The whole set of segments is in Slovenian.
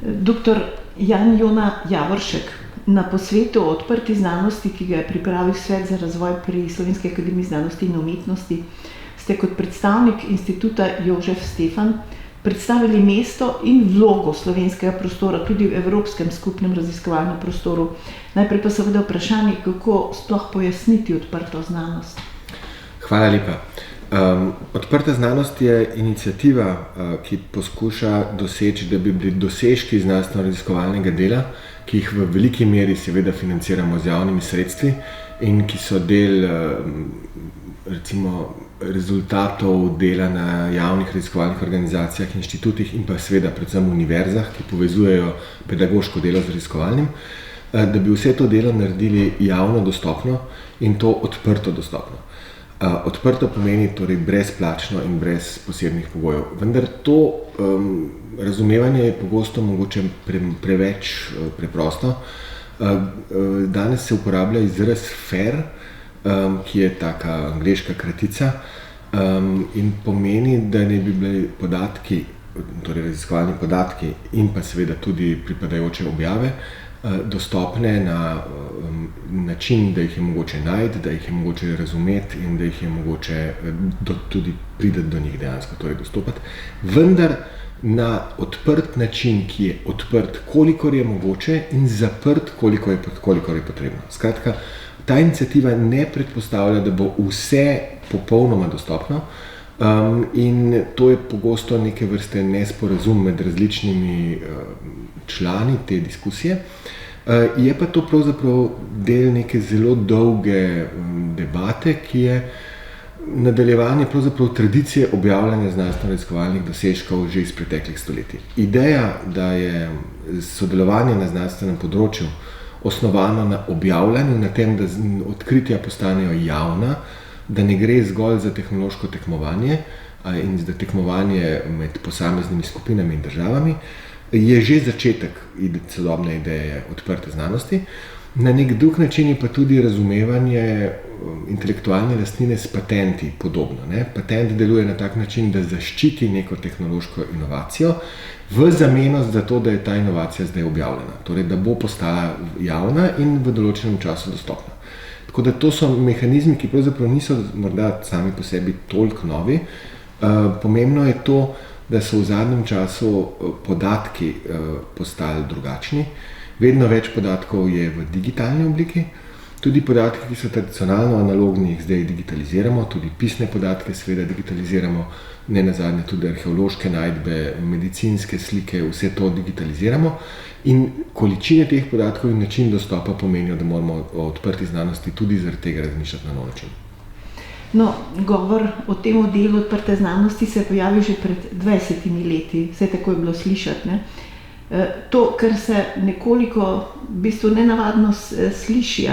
Dr. Jan Jona Javoršek, na posvetu o odprti znanosti, ki ga je pripravil Svet za razvoj pri Slovenski akademiji znanosti in umetnosti, ste kot predstavnik Instituta Jožef Stefan predstavili mesto in vlogo slovenskega prostora tudi v evropskem skupnem raziskovalnem prostoru. Najprej pa seveda vprašanje, kako sploh pojasniti odprto znanost. Hvala lepa. Odprta znanost je iniciativa, ki poskuša doseči, da bi bili dosežki znanstveno-raziskovalnega dela, ki jih v veliki meri seveda financiramo z javnimi sredstvi in ki so del recimo rezultatov dela na javnih raziskovalnih organizacijah, inštitutih in pa seveda predvsem univerzah, ki povezujejo pedagoško delo z raziskovalnim, da bi vse to delo naredili javno dostopno in to odprto dostopno. Odprto pomeni torej brezplačno in brez posebnih pogojev. Vendar to razumevanje je pogosto mogoče preveč preprosto. Danes se uporablja izraz fair, ki je taka angleška kratica in pomeni, da ne bi bili podatki, torej raziskovalni podatki in pa seveda tudi pripadajoče objave, dostopne na način, da jih je mogoče najti, da jih je mogoče razumeti in da jih je mogoče tudi priti do njih dejansko, torej dostopati. Vendar na odprt način, ki je odprt, kolikor je mogoče in zaprt, kolikor je potrebno. Skratka, ta iniciativa ne predpostavlja, da bo vse popolnoma dostopno in to je pogosto neke vrste nesporazum med različnimi člani te diskusije. Je pa to pravzaprav del neke zelo dolge debate, ki je nadaljevanje pravzaprav tradicije objavljanja znanstveno-raziskovalnih dosežkov že iz preteklih stoletij. Ideja, da je sodelovanje na znanstvenem področju osnovano na objavljanju, na tem, da odkritja postanejo javna, da ne gre zgolj za tehnološko tekmovanje in za tekmovanje med posameznimi skupinami in državami, je že začetek sodobne ideje odprte znanosti. Na nek drug način je pa tudi razumevanje intelektualne lastnine s patenti podobno. Patent deluje na tak način, da zaščiti neko tehnološko inovacijo v zameno za to, da je ta inovacija zdaj objavljena. Torej, da bo postala javna in v določenem času dostopna. Tako da to so mehanizmi, ki pravzaprav niso morda sami po sebi toliko novi. Pomembno je to, da so v zadnjem času podatki postali drugačni. Vedno več podatkov je v digitalni obliki. Tudi podatki, ki so tradicionalno analogni, jih zdaj digitaliziramo, tudi pisne podatke seveda digitaliziramo, ne nazadnje tudi arheološke najdbe, medicinske slike, vse to digitaliziramo. In količine teh podatkov in način dostopa pomenijo, da moramo o odprti znanosti tudi zaradi tega razmišljati na nov način. No, govor o tem delu odprte znanosti se je pojavil že pred 20 leti, vse tako je bilo slišati. To, kar se nekoliko v bistvu nenavadno sliši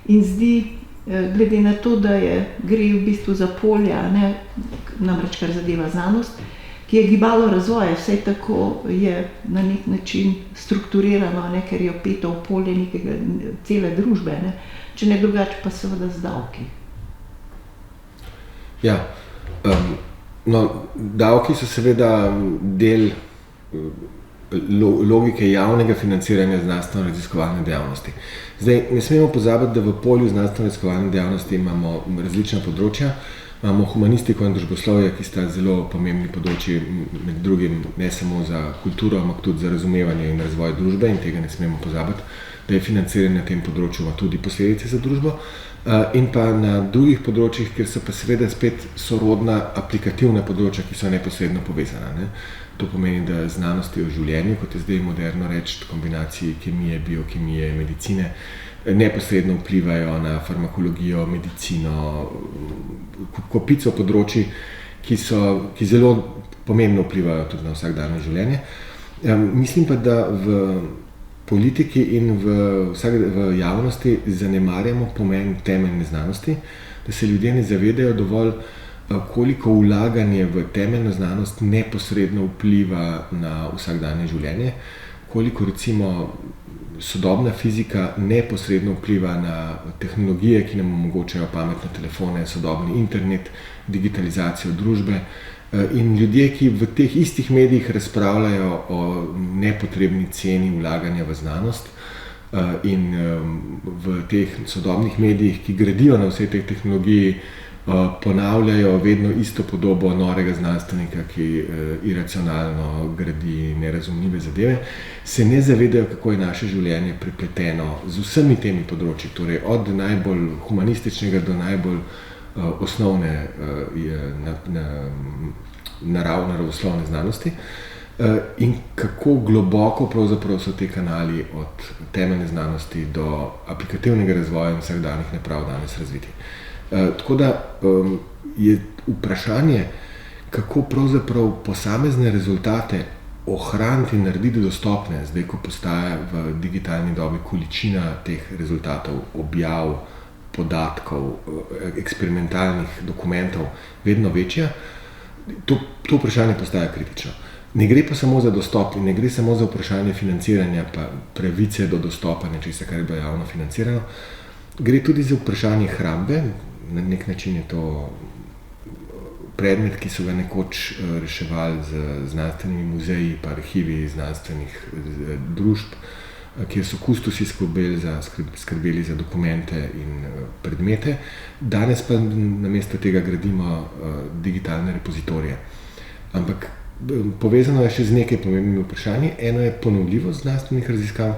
in zdi, glede na to, da gre v bistvu za polja, namreč kar zadeva znanost, ki je gibalo razvoja, vse tako je na nek način strukturirano, ker je vpeto v polje cele družbe, če ne drugače pa seveda z davki. Ja, davki so seveda del logike javnega financiranja znanstveno-raziskovalne dejavnosti. Zdaj, ne smemo pozabiti, da v polju znanstveno-raziskovalne dejavnosti imamo različna področja. Imamo humanistiko in družboslovje, ki sta zelo pomembni področji, med drugim ne samo za kulturo, ampak tudi za razumevanje in razvoj družbe in tega ne smemo pozabiti, da je financiranje na tem področju ima tudi posledice za družbo. In pa na drugih področjih, kjer so pa seveda spet sorodna aplikativna področja, ki so neposredno povezana. To pomeni, da znanosti o življenju, kot je zdaj moderno reči, kombinaciji kemije, biokemije, medicine, neposredno vplivajo na farmakologijo, medicino, kopico področji, ki zelo pomembno vplivajo tudi na vsakdanje življenje. Mislim pa, da v politiki in v javnosti zanemarjamo pomen temeljne znanosti, da se ljudje ne zavedajo dovolj, koliko vlaganje v temeljno znanost neposredno vpliva na vsakdanje življenje, koliko recimo sodobna fizika neposredno vpliva na tehnologije, ki nam omogočajo pametne telefone, sodobni internet, digitalizacijo družbe In ljudje, ki v teh istih medijih razpravljajo o nepotrebni ceni vlaganja v znanost in v teh sodobnih medijih, ki gradijo na vsej tej tehnologiji, ponavljajo vedno isto podobo norega znanstvenika, ki iracionalno gradi nerazumljive zadeve, se ne zavedajo, kako je naše življenje prepleteno z vsemi temi področji, torej od najbolj humanističnega do najbolj osnovne naravoslovne znanosti in kako globoko pravzaprav so te kanali od temeljne znanosti do aplikativnega razvoja in vsakdanjih naprav danes razviti. Tako da je vprašanje, kako pravzaprav posamezne rezultate ohraniti in narediti dostopne, zdaj ko postaja v digitalni dobi količina teh rezultatov, objav, podatkov, eksperimentalnih dokumentov vedno večja, to vprašanje postaja kritično. Ne gre pa samo za dostop in ne gre samo za vprašanje financiranja pa pravice do dostopa nečesa, kar je bilo javno financirano. Gre tudi za vprašanje hrambe. Na nek način je to predmet, ki so ga nekoč reševali z znanstvenimi muzeji pa arhivi znanstvenih družb, kjer so kustosi skrbeli za dokumente in predmete. Danes pa namesto tega gradimo digitalne repozitorije. Ampak povezano je še z nekaj pomembnimi vprašanji. Eno je ponovljivost znanstvenih raziskav.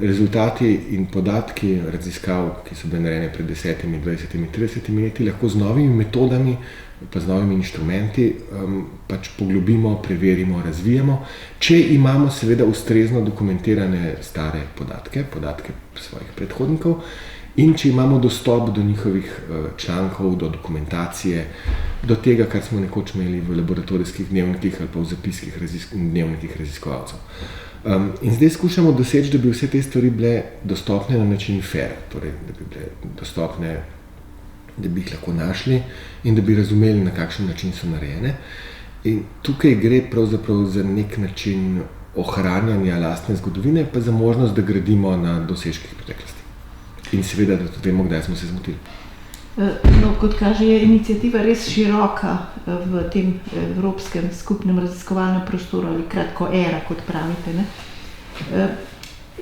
Rezultati in podatki raziskav, ki so bile narejene pred 10, 20, 30 leti, lahko z novimi metodami pa z novimi inštrumenti pač poglobimo, preverimo, razvijamo, če imamo seveda ustrezno dokumentirane stare podatke svojih predhodnikov in če imamo dostop do njihovih člankov, do dokumentacije, do tega, kar smo nekoč imeli v laboratorijskih dnevnikih ali pa v zapiskih dnevnikih raziskovalcev. In zdaj skušamo doseči, da bi vse te stvari bile dostopne na način fair, torej da bi bile dostopne, da bi jih lahko našli in da bi razumeli, na kakšen način so narejene. In tukaj gre pravzaprav za nek način ohranjanja lastne zgodovine, pa za možnost, da gradimo na dosežkih preteklosti. In seveda, da tudi vemo, kdaj smo se zmotili. No, kot kaže, je iniciativa res široka v tem evropskem skupnem raziskovalnem prostoru ali kratko ERA, kot pravite. Ne?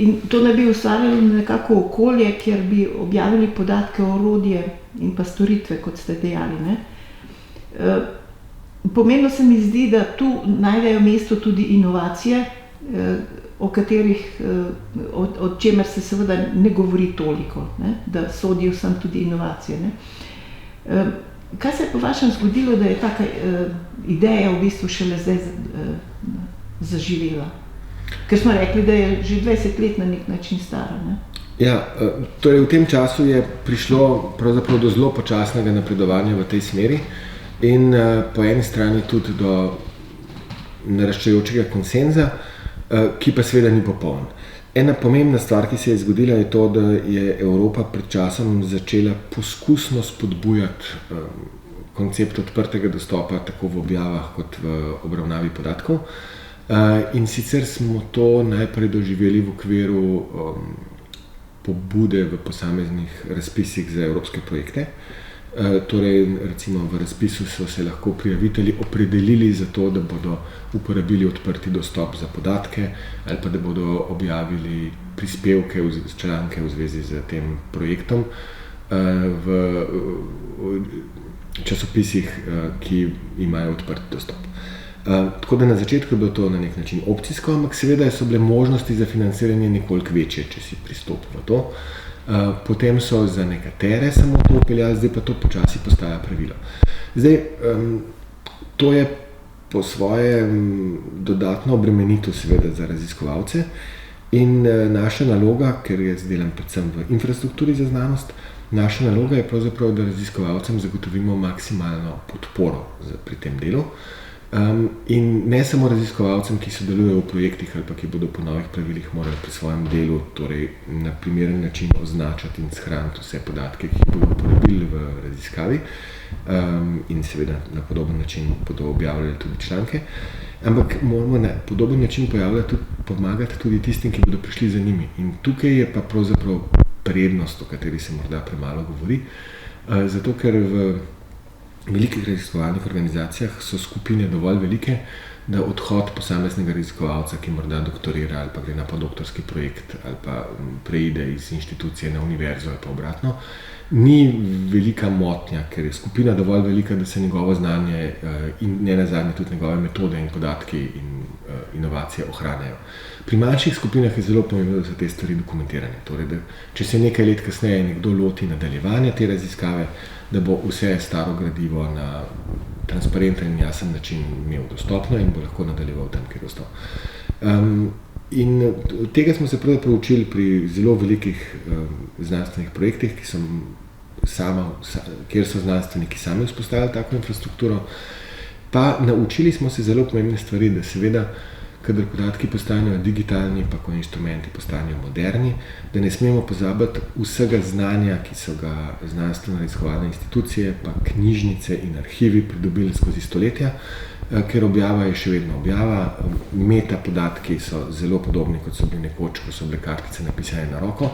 In to naj bi ustvarjalo nekako okolje, kjer bi objavili podatke, orodje in pa storitve, kot ste dejali. Ne? Pomembno se mi zdi, da tu najdejo mesto tudi inovacije, o katerih, o čemer se seveda ne govori toliko, ne? Da sodijo sem tudi inovacije. Ne? Kaj se je po vašem zgodilo, da je taka ideja v bistvu šele zdaj zaživela? Ker smo rekli, da je že 20 let na nek način stara. Ne? Ja, torej v tem času je prišlo pravzaprav do zelo počasnega napredovanja v tej smeri in po eni strani tudi do naraščajočega konsenza, ki pa seveda ni popoln. Ena pomembna stvar, ki se je zgodila, je to, da je Evropa pred časom začela poskusno spodbujati koncept odprtega dostopa tako v objavah kot v obravnavi podatkov. In sicer smo to najprej doživeli v okviru pobude v posameznih razpisih za evropske projekte. Torej, recimo v razpisu so se lahko prijavitelji opredelili za to, da bodo uporabili odprti dostop za podatke ali pa da bodo objavili prispevke, članke v zvezi z tem projektom v časopisih, ki imajo odprt dostop. Tako da na začetku je bilo to na nek način opcijsko, ampak seveda so bile možnosti za financiranje nekoliko večje, če si pristopil na to. Potem so za nekatere samo to upeljali, zdaj pa to počasi postaja pravilo. Zdaj, to je po svoje dodatno obremenitev seveda za raziskovalce in naša naloga, ker je zdelan predvsem v infrastrukturi za znanost, naša naloga je pravzaprav, da raziskovalcem zagotovimo maksimalno podporo pri tem delu. In ne samo raziskovalcem, ki sodelujejo v projektih ali pa ki bodo po novih pravilih morali pri svojem delu torej na primeren način označati in shraniti vse podatke, ki bodo uporabili v raziskavi in seveda na podoben način bodo objavljali tudi članke, ampak moramo na podoben način pomagati tudi tistim, ki bodo prišli za njimi. In tukaj je pa pravzaprav prednost, o kateri se morda premalo govori, zato ker v velikih raziskovalnih organizacijah so skupine dovolj velike, da odhod posameznega raziskovalca, ki morda doktorira ali pa gre na podoktorski projekt ali pa preide iz inštitucije na univerzo ali pa obratno, ni velika motnja, ker je skupina dovolj velika, da se njegovo znanje in ne nazadnje tudi njegove metode in podatki in inovacije ohranjajo. Pri manjših skupinah je zelo pomembno, da so te stvari dokumentirane. Torej, da če se nekaj let kasneje nekdo loti nadaljevanja te raziskave, da bo vse staro gradivo na transparenten in jasen način imel dostopno in bo lahko nadaljeval tam, kjer je ostal. In tega smo se pravzaprav učili pri zelo velikih znanstvenih projektih, kjer so znanstveniki sami vzpostavili tako infrastrukturo. Pa naučili smo se zelo pomembne stvari, da seveda, kadar podatki postanejo digitalni, pa ko inštrumenti postanejo moderni, da ne smemo pozabiti vsega znanja, ki so ga znanstveno-raziskovalne institucije, pa knjižnice in arhivi pridobili skozi stoletja, ker objava je še vedno objava. Meta podatki so zelo podobni, kot so bili nekoč, ko so bile kartice napisane na roko.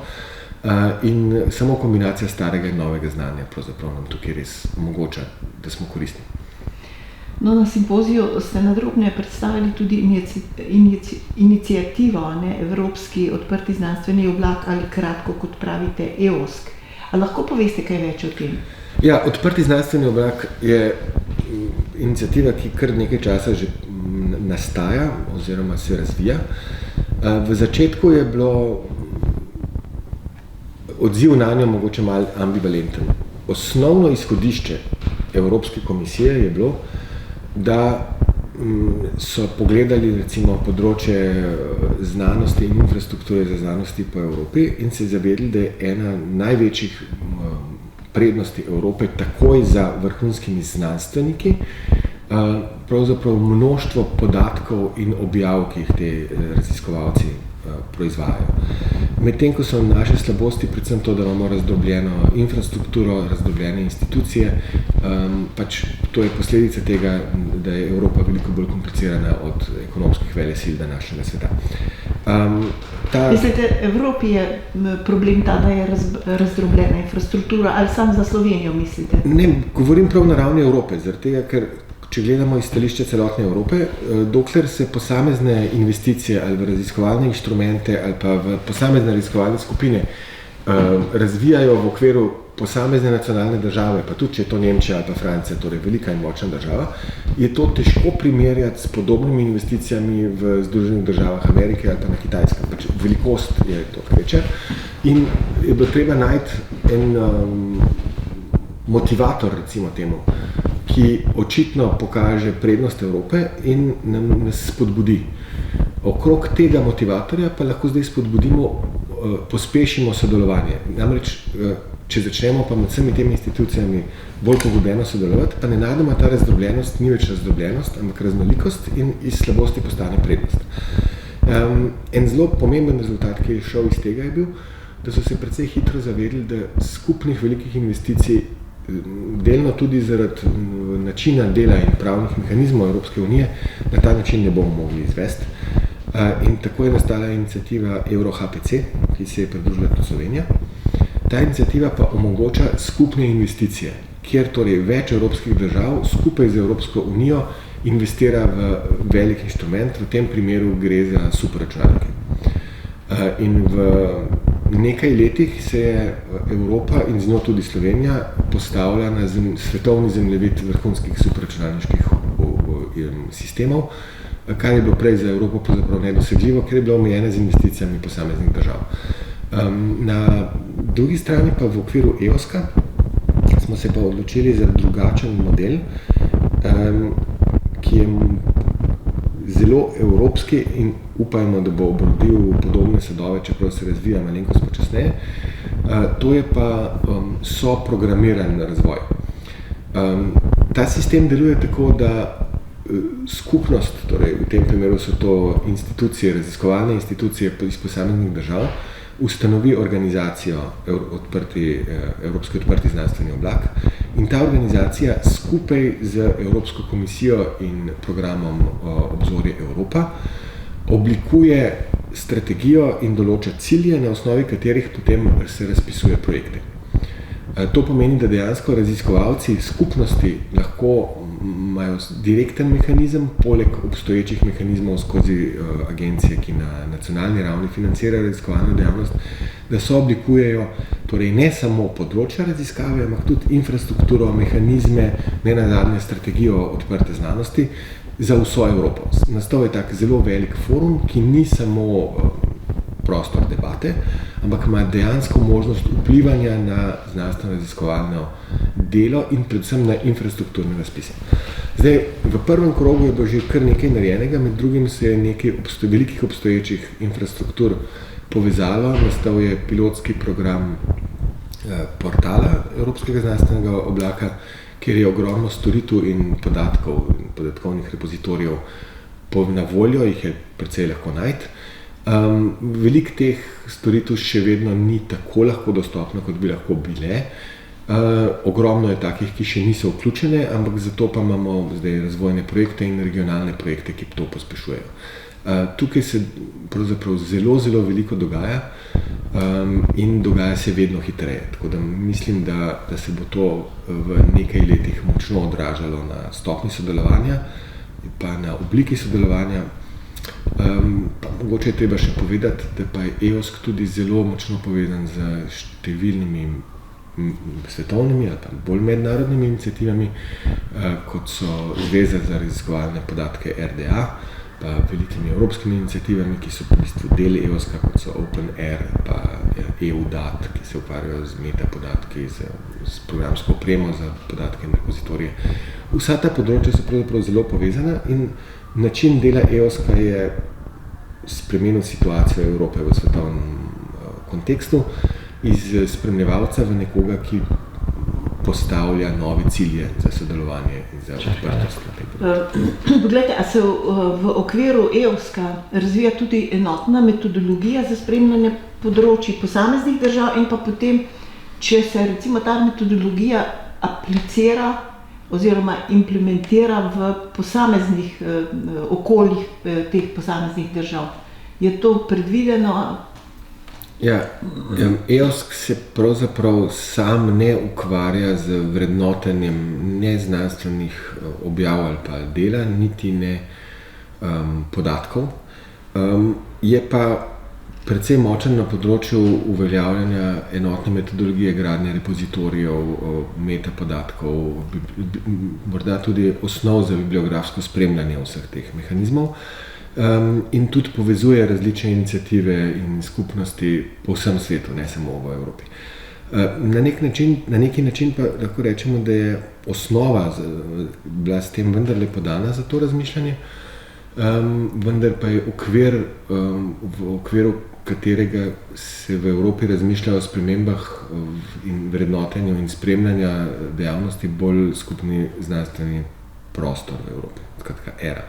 In samo kombinacija starega in novega znanja pravzaprav nam tukaj res omogoča, da smo koristni. No, na simpoziju ste nadrobneje predstavili tudi inicijativo, Evropski odprti znanstveni oblak ali kratko, kot pravite, EOSK. A lahko poveste kaj več o tem? Ja, odprti znanstveni oblak je inicijativa, ki kar nekaj časa že nastaja oziroma se razvija. V začetku je bilo odziv na njo mogoče malo ambivalenten. Osnovno izhodišče Evropske komisije je bilo, da so pogledali recimo področje znanosti in infrastrukture za znanosti po Evropi in se zavedli, da je ena največjih prednosti Evrope takoj za vrhunskimi znanstveniki, pravzaprav mnoštvo podatkov in objav, ki jih te raziskovalci proizvajajo. Medtem ko so naše slabosti predvsem to, da imamo razdrobljeno infrastrukturo, razdrobljene institucije, pač to je posledica tega, da je Evropa veliko bolj komplicirana od ekonomskih velesil današnjega sveta. Mislite, Evropi je problem ta, da je razdrobljena infrastruktura, ali sam za Slovenijo mislite? Ne, govorim prav na ravni Evrope, zaradi tega, ker če gledamo iz stališča celotne Evrope, dokler se posamezne investicije ali v raziskovalne inštrumente ali pa v posamezne raziskovalne skupine razvijajo v okviru posamezne nacionalne države, pa tudi če je to Nemčija ali pa Francija, torej velika in močna država, je to težko primerjati s podobnimi investicijami v Združenih državah Amerike ali pa na Kitajskem. Pač velikost je to večja in je bilo treba najti en motivator, recimo temu, ki očitno pokaže prednost Evrope in nas spodbudi. Okrog tega motivatorja pa lahko zdaj spodbudimo, pospešimo sodelovanje. Namreč, če začnemo pa med vsemi temi institucijami bolj poglobljeno sodelovati, pa nenadoma ta razdrobljenost ni več razdrobljenost, ampak raznolikost in iz slabosti postane prednost. En zelo pomemben rezultat, ki je šel iz tega, je bil, da so se precej hitro zavedli, da skupnih velikih investicij delno tudi zaradi načina dela in pravnih mehanizmov Evropske unije na ta način ne bomo mogli izvesti. In tako je nastala iniciativa EuroHPC, ki se je pridružila tudi Slovenija. Ta iniciativa pa omogoča skupne investicije, kjer torej več evropskih držav skupaj z Evropsko unijo investira v velik inštrument, v tem primeru gre za superračunalnike. In v nekaj letih se je Evropa in z njo tudi Slovenija postavila na svetovni zemljevid vrhunskih superračunalniških sistemov, kar je bilo prej za Evropo pravzaprav nedosegljivo, ker je bilo omejene z investicijami posameznih držav. Na drugi strani pa v okviru EOSK-a smo se pa odločili za drugačen model, ki je zelo evropski in upajmo, da bo obrodil podobne sadove, čeprav se razvija malenkost počasneje. To je pa soprogramiran razvoj. Ta sistem deluje tako, da skupnost, torej v tem primeru so to institucije, raziskovalne institucije iz posameznih držav, ustanovi organizacijo Evropski odprti znanstveni oblak in ta organizacija skupaj z Evropsko komisijo in programom Obzorje Evropa oblikuje strategijo in določa cilje, na osnovi katerih potem se razpisuje projekte. To pomeni, da dejansko raziskovalci skupnosti lahko imajo direkten mehanizem, poleg obstoječih mehanizmov skozi agencije, ki na nacionalni ravni financirajo raziskovalno dejavnost, da so oblikujejo torej ne samo področja raziskave, ampak tudi infrastrukturo, mehanizme, ne nazadnje strategijo odprte znanosti za vso Evropo. Nastal je tak zelo velik forum, ki ni samo prostor debate, ampak ima dejansko možnost vplivanja na znanstveno-raziskovalno delo in predvsem na infrastrukturne razpise. Zdaj, v prvem krogu je bilo že kar nekaj narejenega, med drugim se je nekaj velikih obstoječih infrastruktur povezalo, nastal je pilotski program portala Evropskega znanstvenega oblaka, kjer je ogromno storitev in podatkov, podatkovnih repozitorijev na voljo, jih je precej lahko najti. Veliko teh storitev še vedno ni tako lahko dostopno, kot bi lahko bile. Ogromno je takih, ki še niso vključene, ampak zato pa imamo zdaj razvojne projekte in regionalne projekte, ki to pospešujejo. Tukaj se pravzaprav zelo, zelo veliko dogaja in dogaja se vedno hitreje. Tako da mislim, da se bo to v nekaj letih močno odražalo na stopnji sodelovanja pa na obliki sodelovanja. Pa mogoče je treba še povedati, da pa je EOSC tudi zelo močno povezan z številnimi svetovnimi ali pa bolj mednarodnimi iniciativami, kot so Zveza za raziskovalne podatke RDA, pa velikimi evropskimi iniciativami, ki so v bistvu del EOSC-a, kot so OpenAir, pa EUDAT, ki se ukvarjajo z metapodatki, z programsko opremo za podatke in repozitorije. Vsa ta področja so pravzaprav zelo povezana in način dela EOSC-a je spremenil situacijo Evrope v svetovnem kontekstu iz spremljevalca v nekoga, ki postavlja nove cilje za sodelovanje in za odprtost. Poglejte, a se v okviru EOSC-a razvija tudi enotna metodologija za spremljanje področij posameznih držav in pa potem, če se recimo ta metodologija aplicira oziroma implementira v posameznih okoljih teh posameznih držav. Je to predvideno? Ja, EOSC se pravzaprav sam ne ukvarja z vrednotenjem neznanstvenih objav ali pa dela, niti ne podatkov. Je pa precej močen na področju uveljavljanja enotne metodologije gradnje repozitorijev, metapodatkov, morda tudi osnov za bibliografsko spremljanje vseh teh mehanizmov. In tudi povezuje različne iniciative in skupnosti po vsem svetu, ne samo v Evropi. Na neki način pa lahko rečemo, da je osnova bila s tem vendarle podana za to razmišljanje, vendar pa je v okviru katerega se v Evropi razmišlja o spremembah in vrednotenju in spremljanja dejavnosti bolj skupni znanstveni prostor v Evropi, skratka ERA.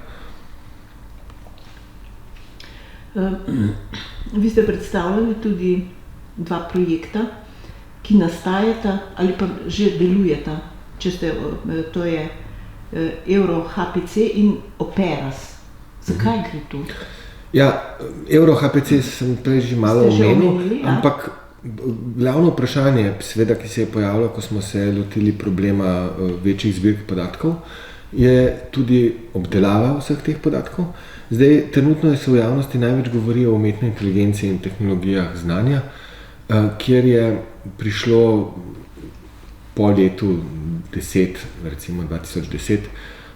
Vi ste predstavljali tudi dva projekta, ki nastajata ali pa že delujeta, to je EuroHPC in Operas. Zakaj gre tu? Ja, EuroHPC sem prej že malo omenil, ampak glavno vprašanje, seveda, ki se je pojavilo, ko smo se lotili problema večjih zbirk podatkov, je tudi obdelava vseh teh podatkov. Zdaj, trenutno se v javnosti največ govori o umetni inteligenci in tehnologijah znanja, kjer je prišlo po letu 10, recimo 2010,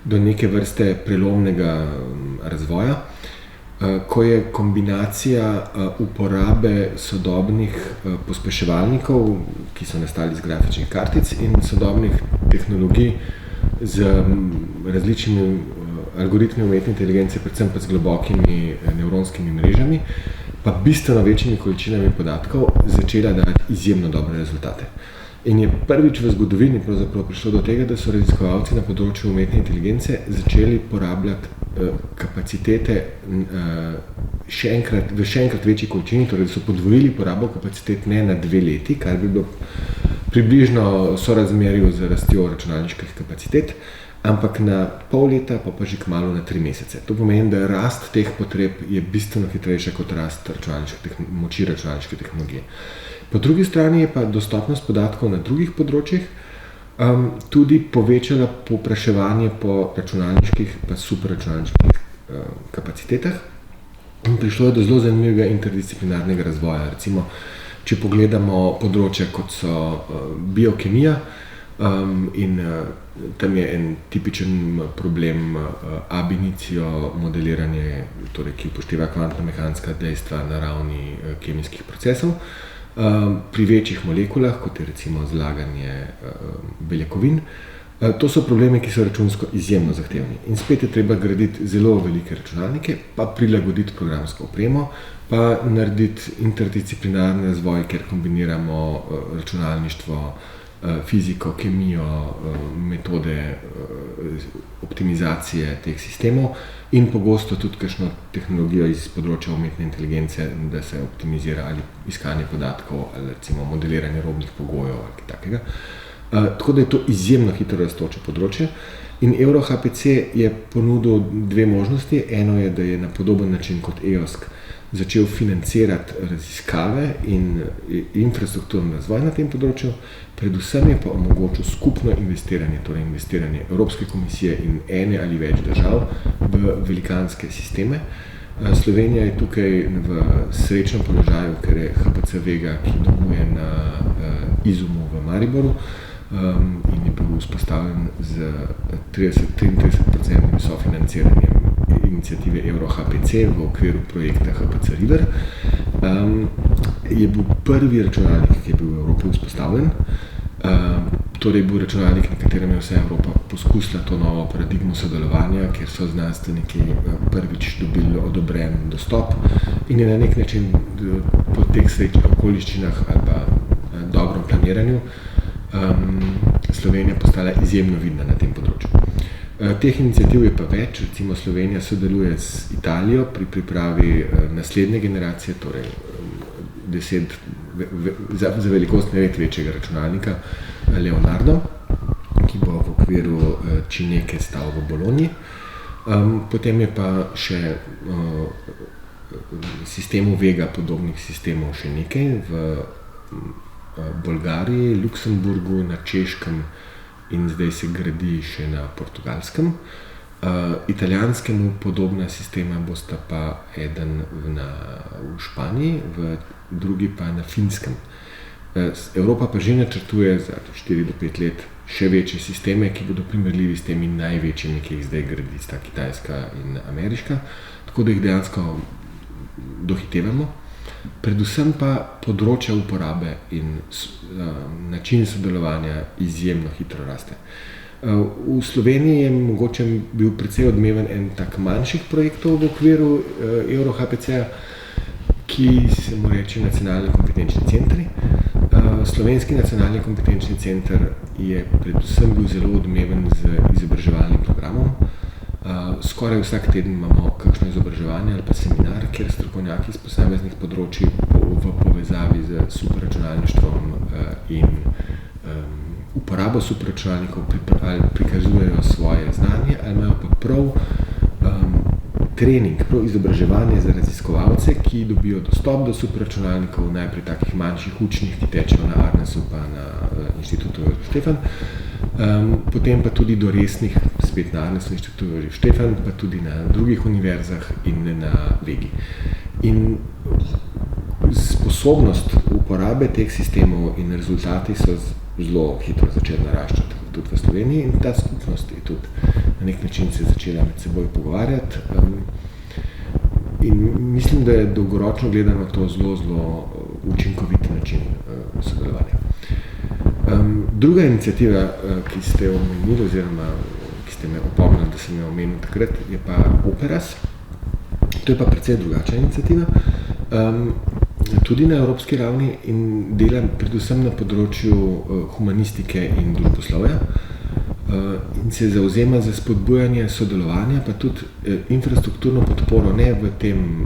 do neke vrste prelomnega razvoja, ko je kombinacija uporabe sodobnih pospeševalnikov, ki so nastali iz grafičnih kartic, in sodobnih tehnologij z različnimi algoritmi umetne inteligence, predvsem pa z globokimi nevronskimi mrežami, pa bistveno večjimi količinami podatkov začela dati izjemno dobre rezultate. In je prvič v zgodovini pravzaprav prišlo do tega, da so raziskovalci na področju umetne inteligence začeli porabljati kapacitete v še enkrat večji količini, torej da so podvojili porabo kapacitet ne na 2 leti, kar bi bilo približno sorazmerju z rastjo računalniških kapacitet, ampak na pol leta, pa že kmalu na 3 mesece. To pomeni, da rast teh potreb je bistveno hitrejša kot rast moči računalniške tehnologije. Po drugi strani je pa dostopnost podatkov na drugih področjih tudi povečala povpraševanje po računalniških pa superračunalniških kapacitetah in prišlo je do zelo zanimivega interdisciplinarnega razvoja. Recimo, če pogledamo področja, kot so biokemija, in tam je en tipičen problem ab initio modeliranje, torej, ki upošteva kvantno-mehanska dejstva na ravni kemijskih procesov. Pri večjih molekulah, kot je recimo zlaganje beljakovin, to so problemi, ki so računsko izjemno zahtevni. In spet je treba graditi zelo velike računalnike, pa prilagoditi programsko opremo, pa narediti interdisciplinarni razvoj, kjer kombiniramo računalništvo, fiziko, kemijo, metode optimizacije teh sistemov in pogosto tudi kakšno tehnologijo iz področja umetne inteligence, da se optimizira ali iskanje podatkov ali recimo modeliranje robnih pogojev ali kaj takega. Tako da je to izjemno hitro rastoče področje in EuroHPC je ponudil dve možnosti. Eno je, da je na podoben način kot EOSC začel financirati raziskave in infrastrukturni razvoj na tem področju, predvsem je pa omogočil skupno investiranje, torej investiranje Evropske komisije in ene ali več držav v velikanske sisteme. Slovenija je tukaj v srečnem položaju, ker je HPC Vega, ki domuje na Izumu v Mariboru, in je bil vzpostavljen z 33% sofinanciranjem iniciative EuroHPC v okviru projekta HPC River. Je bil prvi računalnik, ki je bil v Evropi vzpostavljen. Torej bil računalnik, na katerem je vsa Evropa poskusila to novo paradigmo sodelovanja, kjer so znanstveniki prvič dobili odobren dostop in je na nek način po teh srečnih okoliščinah ali pa dobrem planiranju Slovenija postala izjemno vidna na tem področju. Teh iniciativ je pa več, recimo Slovenija sodeluje z Italijo pri pripravi naslednje generacije, torej 10 za velikost večjega računalnika Leonardo, ki bo v okviru Cineke stal v Bologni. Potem je pa še sistemu Vega podobnih sistemov še nekaj v Bolgariji, Luksemburgu, na Češkem in zdaj se gradi še na Portugalskem. Italijanskemu podobna sistema bosta pa eden v Španiji, drugi pa na Finskem. Evropa pa že načrtuje za 4 do 5 let še večje sisteme, ki bodo primerljivi s temi največjimi, ki jih zdaj gradi, sta kitajska in ameriška, tako da jih dejansko dohitevamo. Predvsem pa področja uporabe in način sodelovanja izjemno hitro raste. V Sloveniji je mogoče bil precej odmeven en tak manjših projektov v okviru EuroHPC-ja, ki se mu reče nacionalni kompetenčni centri. Slovenski nacionalni kompetenčni center je predvsem bil zelo odmeven z izobraževalnim programom. Skoraj vsak teden imamo kakšno izobraževanje ali pa seminar, kjer strokovnjaki iz posameznih področij v povezavi z superračunalništvom in uporabo superračunalnikov ali prikazujejo svoje znanje ali imajo pa prav trening, prav izobraževanje za raziskovalce, ki dobijo dostop do superračunalnikov, najprej takih manjših učnih, ki tečejo na Arnesu pa na Inštitutu Jožef Stefan, potem pa tudi do resnih, spet na Arnesu Inštitutu Jožef Stefan, pa tudi na drugih univerzah in na Vegi. In sposobnost uporabe teh sistemov in rezultati so zelo hitro začeli naraščati tudi v Sloveniji in ta skupnost je tudi na nek način se začela med seboj pogovarjati in mislim, da je dolgoročno gledano to zelo učinkovit način sodelovanja. Druga iniciativa, ki ste jo omenili oziroma ki ste me opomnili, da sem jo omenil takrat, je pa Operas. To je pa precej drugačna iniciativa. Tudi na evropski ravni in dela predvsem na področju humanistike in družboslovja in se zavzema za spodbujanje sodelovanja, pa tudi infrastrukturno podporo, ne v tem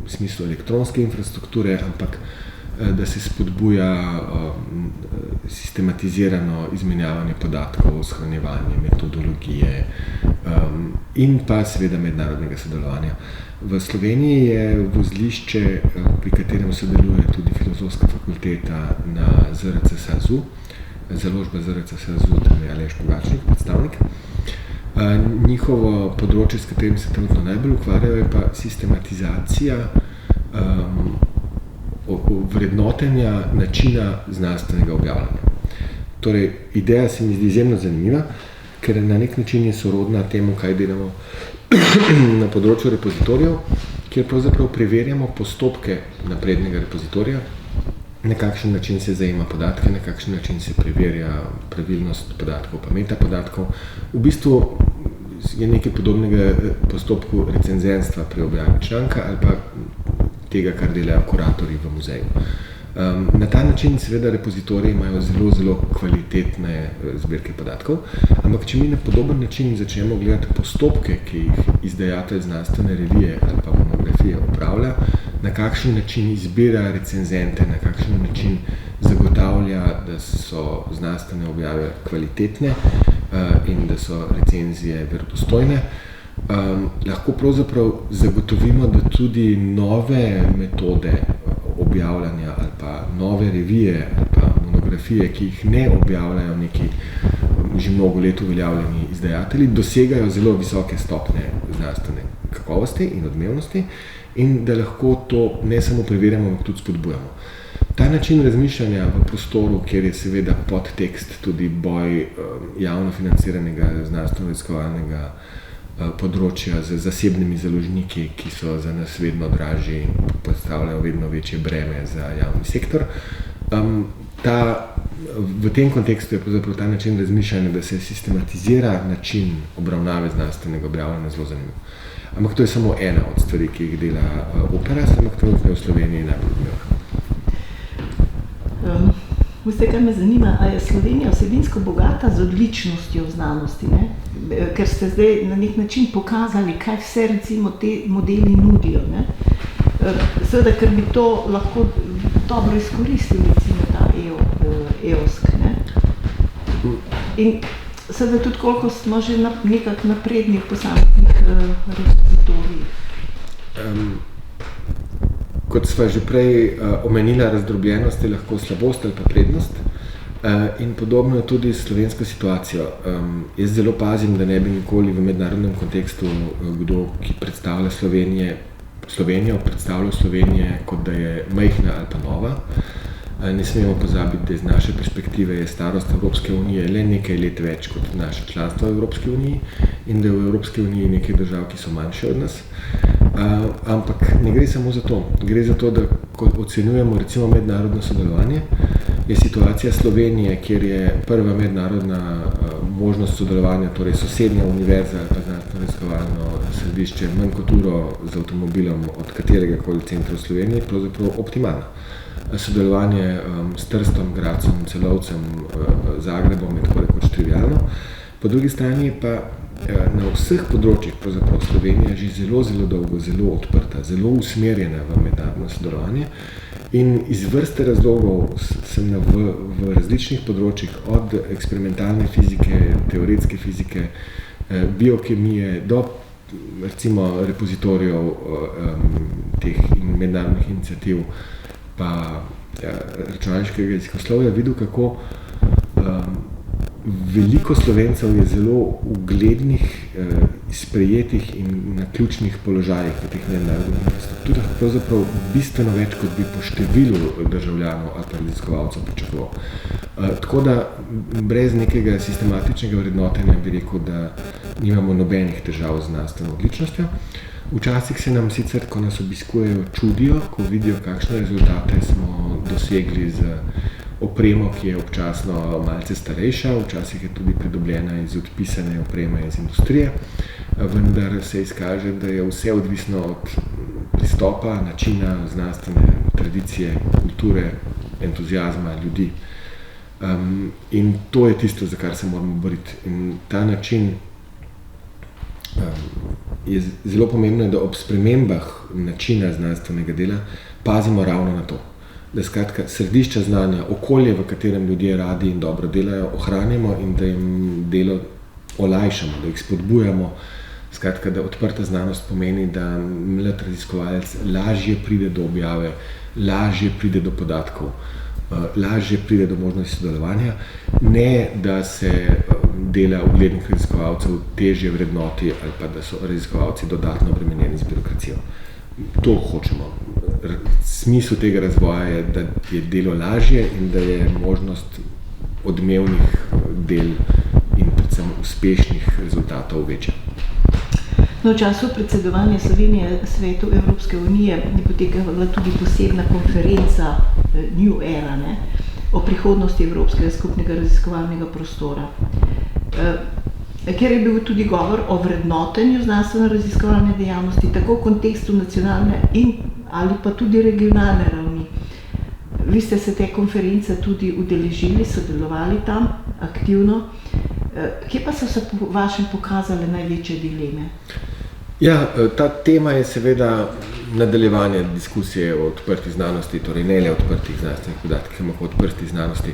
smislu elektronske infrastrukture, ampak da se spodbuja sistematizirano izmenjavanje podatkov, shranjevanje metodologije in pa seveda mednarodnega sodelovanja. V Sloveniji je vozlišče, pri katerem sodeluje tudi Filozofska fakulteta na ZRC SAZU, založba ZRC SAZU, tam je Aleš Pogačnik, predstavnik. Njihovo področje, s katerim se trenutno najbolj ukvarjajo, je pa sistematizacija vrednotenja načina znanstvenega objavljanja. Torej, ideja se mi zdi izjemno zanimiva, ker na nek način je sorodna temu, kaj delamo na področju repozitorijev, kjer pravzaprav preverjamo postopke naprednega repozitorija, na kakšen način se zajema podatke, na kakšen način se preverja pravilnost podatkov, pa metapodatkov. V bistvu je nekaj podobnega postopku recenzenstva pri objavi članka ali pa tega, kar delajo kuratorji v muzeju. Na ta način seveda repozitoriji imajo zelo, zelo kvalitetne zbirke podatkov, ampak če mi na podoben način začnemo gledati postopke, ki jih izdajatelj znanstvene revije ali pa monografije upravlja, na kakšen način izbira recenzente, na kakšen način zagotavlja, da so znanstvene objave kvalitetne in da so recenzije verodostojne, lahko pravzaprav zagotovimo, da tudi nove metode objavljanja ali pa nove revije ali pa monografije, ki jih ne objavljajo neki že mnogo let uveljavljeni izdajatelji, dosegajo zelo visoke stopnje znanstvene kakovosti in odmevnosti in da lahko to ne samo preverjamo, ampak tudi spodbujamo. Ta način razmišljanja v prostoru, kjer je seveda podtekst tudi boj javno financiranega znanstveno-raziskovalnega področja z zasebnimi založniki, ki so za nas vedno dražji in predstavljajo vedno večje breme za javni sektor. V tem kontekstu je pravzaprav ta način razmišljanja, da se sistematizira način obravnave znanstvenega objavljanja zelo zanimiv. Ampak to je samo ena od stvari, ki jih dela Opera, ampak trenutno je v Sloveniji najbolj odmevna. Veste, kaj me zanima, a je Slovenija vsebinsko bogata z odličnostjo v znanosti, ne? Ker ste zdaj na nek način pokazali, kaj vse recimo te modeli nudijo, ne? Seveda, ker bi to lahko dobro izkoristili, recimo ta EOSK, ne? In seveda tudi koliko smo že nekak naprednih posameznih repozitorijih. Kot sva že prej omenila, razdrobljenost je lahko slabost ali pa prednost in podobno je tudi s slovensko situacijo. Jaz zelo pazim, da ne bi nikoli v mednarodnem kontekstu kdo, ki predstavlja Slovenijo, predstavljal Slovenije kot da je majhna ali pa nova. Ne smemo pozabiti, da iz naše perspektive je starost Evropske unije le nekaj let več kot naše članstvo v Evropski uniji in da je v Evropski uniji nekaj držav, ki so manjše od nas. Ampak ne gre samo za to. Gre za to, da ko ocenjujemo recimo mednarodno sodelovanje, je situacija Slovenije, kjer je prva mednarodna možnost sodelovanja, torej sosednja univerza ali pa znanstveno-raziskovalno središče, manj kot uro z avtomobilom od katerega koli centra v Sloveniji, pravzaprav optimalno. Sodelovanje s Trstom, Gradcem, Celovcem, Zagrebom je tako rekoč trivialno. Po drugi strani pa na vseh področjih pravzaprav Slovenija že zelo, zelo dolgo, zelo odprta, zelo usmerjena v mednarodno sodelovanje in iz vrste razlogov sem v različnih področjih od eksperimentalne fizike, teoretske fizike, biokemije do recimo repozitorijev teh mednarodnih iniciativ pa računalniškega jezikoslovja videl, kako veliko Slovencev je zelo uglednih, sprejetih in na ključnih položajih v teh mednarodnih strukturah, pravzaprav bistveno več, kot bi po številu državljanov ali pa raziskovalcev pričakoval. Tako da brez nekega sistematičnega vrednotenja bi rekel, da nimamo nobenih težav z znanstveno odličnostjo. Včasih se nam sicer, ko nas obiskujejo, čudijo, ko vidijo, kakšne rezultate smo dosegli z opremo, ki je občasno malce starejša, včasih je tudi pridobljena iz odpisane opreme iz industrije, vendar se izkaže, da je vse odvisno od pristopa, načina, znanstvene tradicije, kulture, entuziazma ljudi. In to je tisto, za kar se moramo boriti. In ta način je zelo pomembno, da ob spremembah načina znanstvenega dela pazimo ravno na to. da skratka središča znanja, okolje, v katerem ljudje radi in dobro delajo, ohranimo in da jim delo olajšamo, da jih spodbujamo. Skratka, da odprta znanost pomeni, da mlad raziskovalec lažje pride do objave, lažje pride do podatkov, lažje pride do možnosti sodelovanja, ne da se dela uglednih raziskovalcev težje vrednoti ali pa da so raziskovalci dodatno obremenjeni z birokracijo. To hočemo. Smisel tega razvoja je, da je delo lažje in da je možnost odmevnih del in predvsem uspešnih rezultatov večja. No, v času predsedovanja Slovenije Svetu Evropske unije je potekala tudi posebna konferenca New Era, o prihodnosti Evropskega skupnega raziskovalnega prostora, kjer je bil tudi govor o vrednotenju znanstveno-raziskovalne dejavnosti, tako v kontekstu nacionalne ali pa tudi regionalne ravni. Vi ste se te konference tudi udeležili, sodelovali tam aktivno. Kje pa so se po vašem pokazale največje dileme? Ja, ta tema je seveda nadaljevanje diskusije o odprti znanosti, torej ne le odprtih znanstvenih podatkih, ampak o odprti znanosti.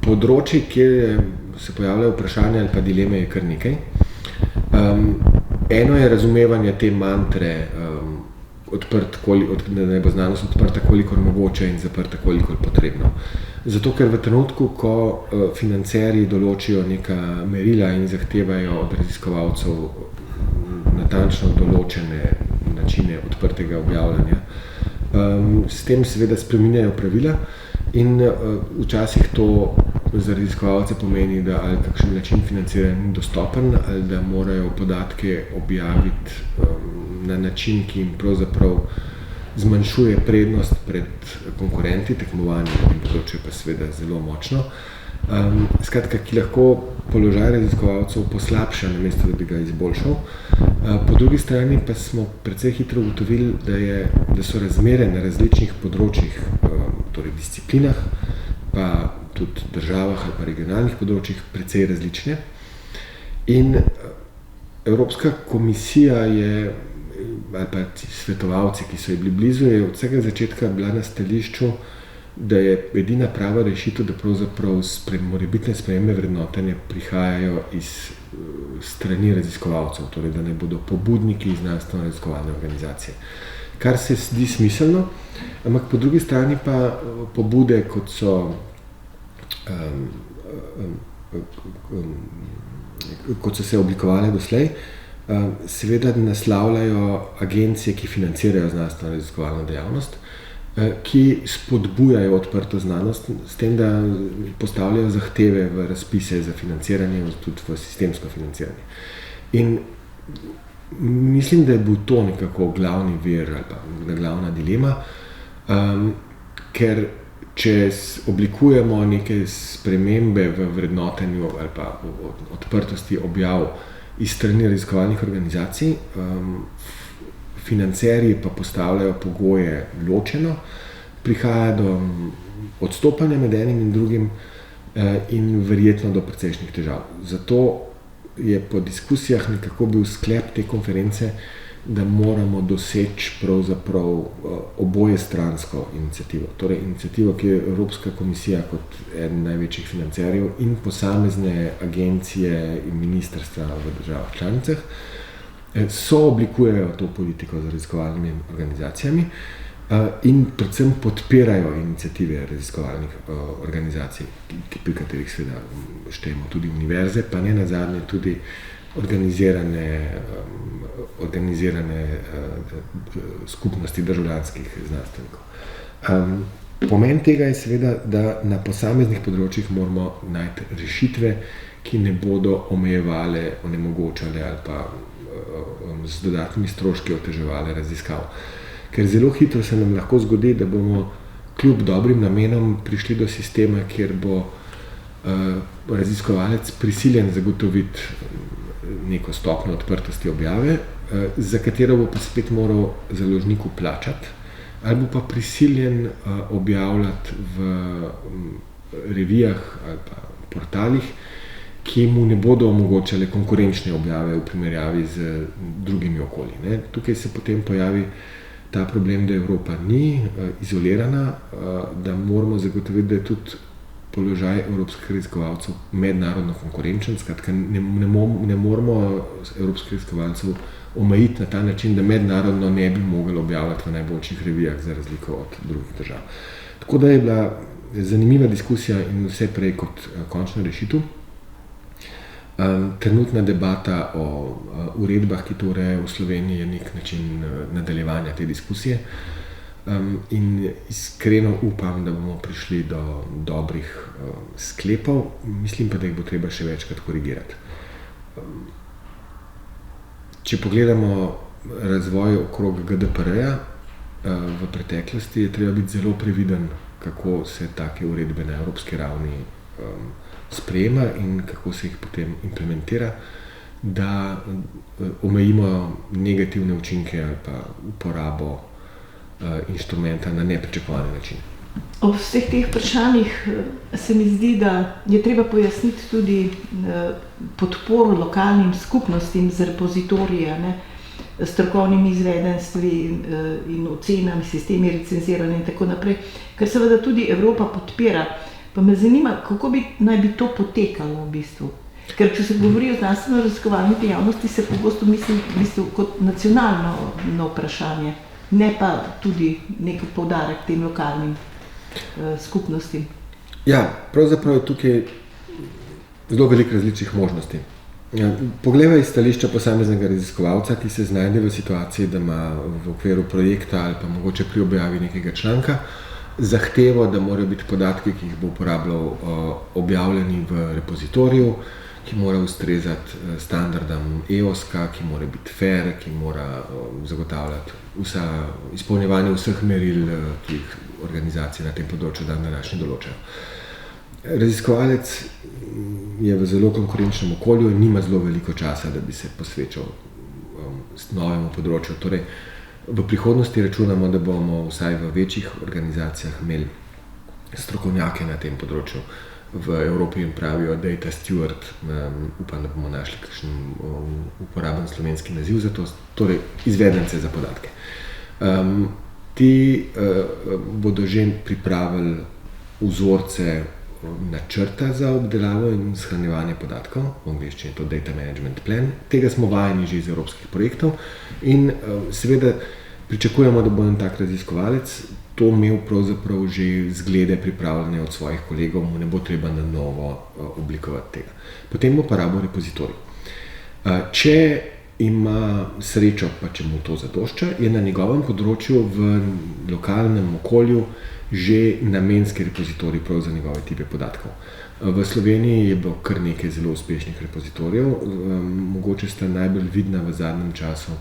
Področji, kjer se pojavljajo vprašanja ali pa dileme, je kar nekaj. Eno je razumevanje te mantre, da naj bo znanost odprta kolikor mogoče in zaprta kolikor potrebno. Zato, ker v trenutku, ko financerji določijo neka merila in zahtevajo od raziskovalcev natančno določene načine odprtega objavljanja, s tem seveda spreminjajo pravila in včasih to za raziskovalce pomeni, da ali kakšen način financiranja ni dostopen ali da morajo podatke objaviti na način, ki jim pravzaprav zmanjšuje prednost pred konkurenti, tekmovanje na tem področju pa seveda zelo močno. Skratka, ki lahko položaj raziskovalcev poslabša, namesto da bi ga izboljšal. Po drugi strani pa smo precej hitro ugotovili, da so razmere na različnih področjih, torej disciplinah, pa tudi državah ali pa regionalnih področjih precej različne. In Evropska komisija je, ali pa svetovalci, ki so ji bili blizu, je od vsega začetka bila na stališču, da je edina prava rešitev, da pravzaprav morebitne spremembe vrednotenja prihajajo iz strani raziskovalcev, torej da ne bodo pobudniki znanstveno-raziskovalne organizacije. Kar se zdi smiselno, ampak po drugi strani pa pobude, kot so se oblikovale doslej, seveda naslavljajo agencije, ki financirajo znanstveno-raziskovalno dejavnost, ki spodbujajo odprto znanost s tem, da postavljajo zahteve v razpise za financiranje, tudi v sistemsko financiranje. In mislim, da je bil to nekako glavni vir ali pa glavna dilema, ker če oblikujemo neke spremembe v vrednotenju ali pa odprtosti objav iz strani raziskovalnih organizacij, financerji pa postavljajo pogoje ločeno, prihaja do odstopanja med enim in drugim in verjetno do precejšnjih težav. Zato je po diskusijah nekako bil sklep te konference, da moramo doseči pravzaprav obojestransko iniciativo. Torej iniciativo, ki je Evropska komisija kot eden največjih financerjev in posamezne agencije in ministrstva v državah članicah sooblikujejo to politiko z raziskovalnimi organizacijami in predvsem podpirajo iniciative raziskovalnih organizacij, pri katerih seveda štejemo tudi univerze, pa ne nazadnje tudi organizirane skupnosti državljanskih znanstvenikov. Pomen tega je seveda, da na posameznih področjih moramo najti rešitve, ki ne bodo omejevale, onemogočale ali pa z dodatnimi stroški oteževale raziskav. Ker zelo hitro se nam lahko zgodi, da bomo kljub dobrim namenom prišli do sistema, kjer bo raziskovalec prisiljen zagotoviti neko stopnjo odprtosti objave, za katero bo pa spet moral založniku plačati, ali bo pa prisiljen objavljati v revijah ali pa portalih, ki mu ne bodo omogočale konkurenčne objave v primerjavi z drugimi okolji. Tukaj se potem pojavi ta problem, da Evropa ni izolirana, da moramo zagotoviti, da je tudi položaj evropskih raziskovalcev mednarodno konkurenčen. Skratka, ne moramo evropskih raziskovalcev omejiti na ta način, da mednarodno ne bi mogli objavljati v najboljših revijah za razliko od drugih držav. Tako da je bila zanimiva diskusija in vse prej kot končna rešitev. Trenutna debata o uredbah, ki to urejajo v Sloveniji, je nek način nadaljevanja te diskusije. In iskreno upam, da bomo prišli do dobrih sklepov, mislim pa, da jih bo treba še večkrat korigirati. Če pogledamo razvoj okrog GDPR-ja v preteklosti, je treba biti zelo previden, kako se take uredbe na evropski ravni sprejema in kako se jih potem implementira, da omejimo negativne učinke ali pa uporabo inštrumenta na nepričakovane načine. O vseh teh vprašanjih se mi zdi, da je treba pojasniti tudi podporo lokalnim skupnostim z repozitorija, strokovnimi izvedenstvi in ocenami, sistemi recenziranja in tako naprej, ker seveda tudi Evropa podpira. Pa me zanima, kako naj bi to potekalo v bistvu. Ker če se govori o znanstveno-raziskovalni dejavnosti, se pogosto misli v bistvu kot nacionalno vprašanje, ne pa tudi nek poudarek tem lokalnim skupnostim. Ja, pravzaprav je tukaj zelo veliko različnih možnosti. Poglejva iz stališča posameznega raziskovalca, ki se znajde v situaciji, da ima v okviru projekta ali pa mogoče pri objavi nekega članka zahtevo, da morajo biti podatki, ki jih bo uporabljal, objavljeni v repozitoriju, ki mora ustrezati standardom EOSKA, ki mora biti fair, ki mora zagotavljati izpolnjevanje vseh meril, ki jih organizacije na tem področju dan današnji določajo. Raziskovalec je v zelo konkurenčnem okolju in nima zelo veliko časa, da bi se posvečal novemu področju. Torej, v prihodnosti računamo, da bomo vsaj v večjih organizacijah imeli strokovnjake na tem področju. V Evropi jim pravijo data steward, upam, da bomo našli kakšen uporaben slovenski naziv za to, torej izvedence za podatke. Ti bodo že pripravili vzorce načrta za obdelavo in shranjevanje podatkov, v angleščini je to Data Management Plan. Tega smo vajeni že iz evropskih projektov in seveda pričakujemo, da bo en tak raziskovalec to imel pravzaprav že zglede pripravljene od svojih kolegov, mu ne bo treba na novo oblikovati tega. Potem bo pa rabil repozitorij. Če ima srečo, pa če mu to zadošča, je na njegovem področju v lokalnem okolju že namenski repozitorij prav za njegove tipe podatkov. V Sloveniji je bilo kar nekaj zelo uspešnih repozitorijev, mogoče sta najbolj vidna v zadnjem času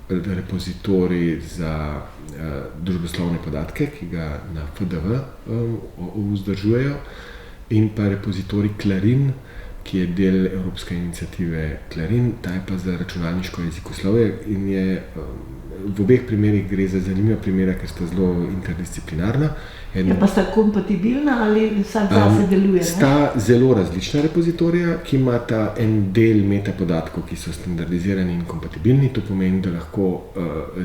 repozitorij za družboslovne podatke, ki ga na FDV vzdržujejo, in pa repozitorij Clarin, ki je del evropske iniciative Clarin, ta je pa za računalniško jezikoslovje in je v obeh primerih gre za zanimiva primera, ker sta zelo interdisciplinarna. Pa sta kompatibilna ali vsak zase deluje? Sta zelo različna repozitorija, ki imata en del metapodatkov, ki so standardizirani in kompatibilni. To pomeni, da lahko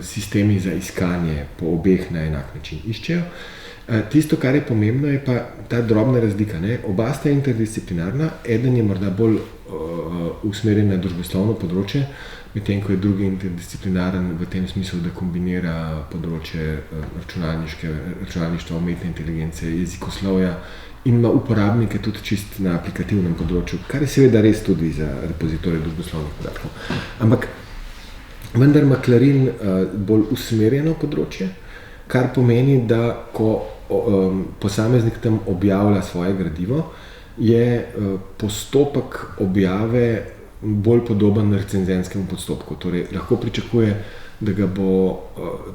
sistemi za iskanje po obeh na enak način iščejo. Tisto, kar je pomembno, je pa ta drobna razlika. Oba sta interdisciplinarna, eden je morda bolj usmerjen na družboslovno področje, medtem ko je drugi interdisciplinaren v tem smislu, da kombinira področje računalništva, umetne inteligence, jezikoslovja in ima uporabnike tudi čist na aplikativnem področju, kar je seveda res tudi za repozitorij družboslovnih podatkov. Ampak vendar ima Clarin bolj usmerjeno področje, kar pomeni, da ko posameznik tam objavlja svoje gradivo, je postopek objave bolj podoben recenzentskemu postopku. Torej, lahko pričakuje, da ga bo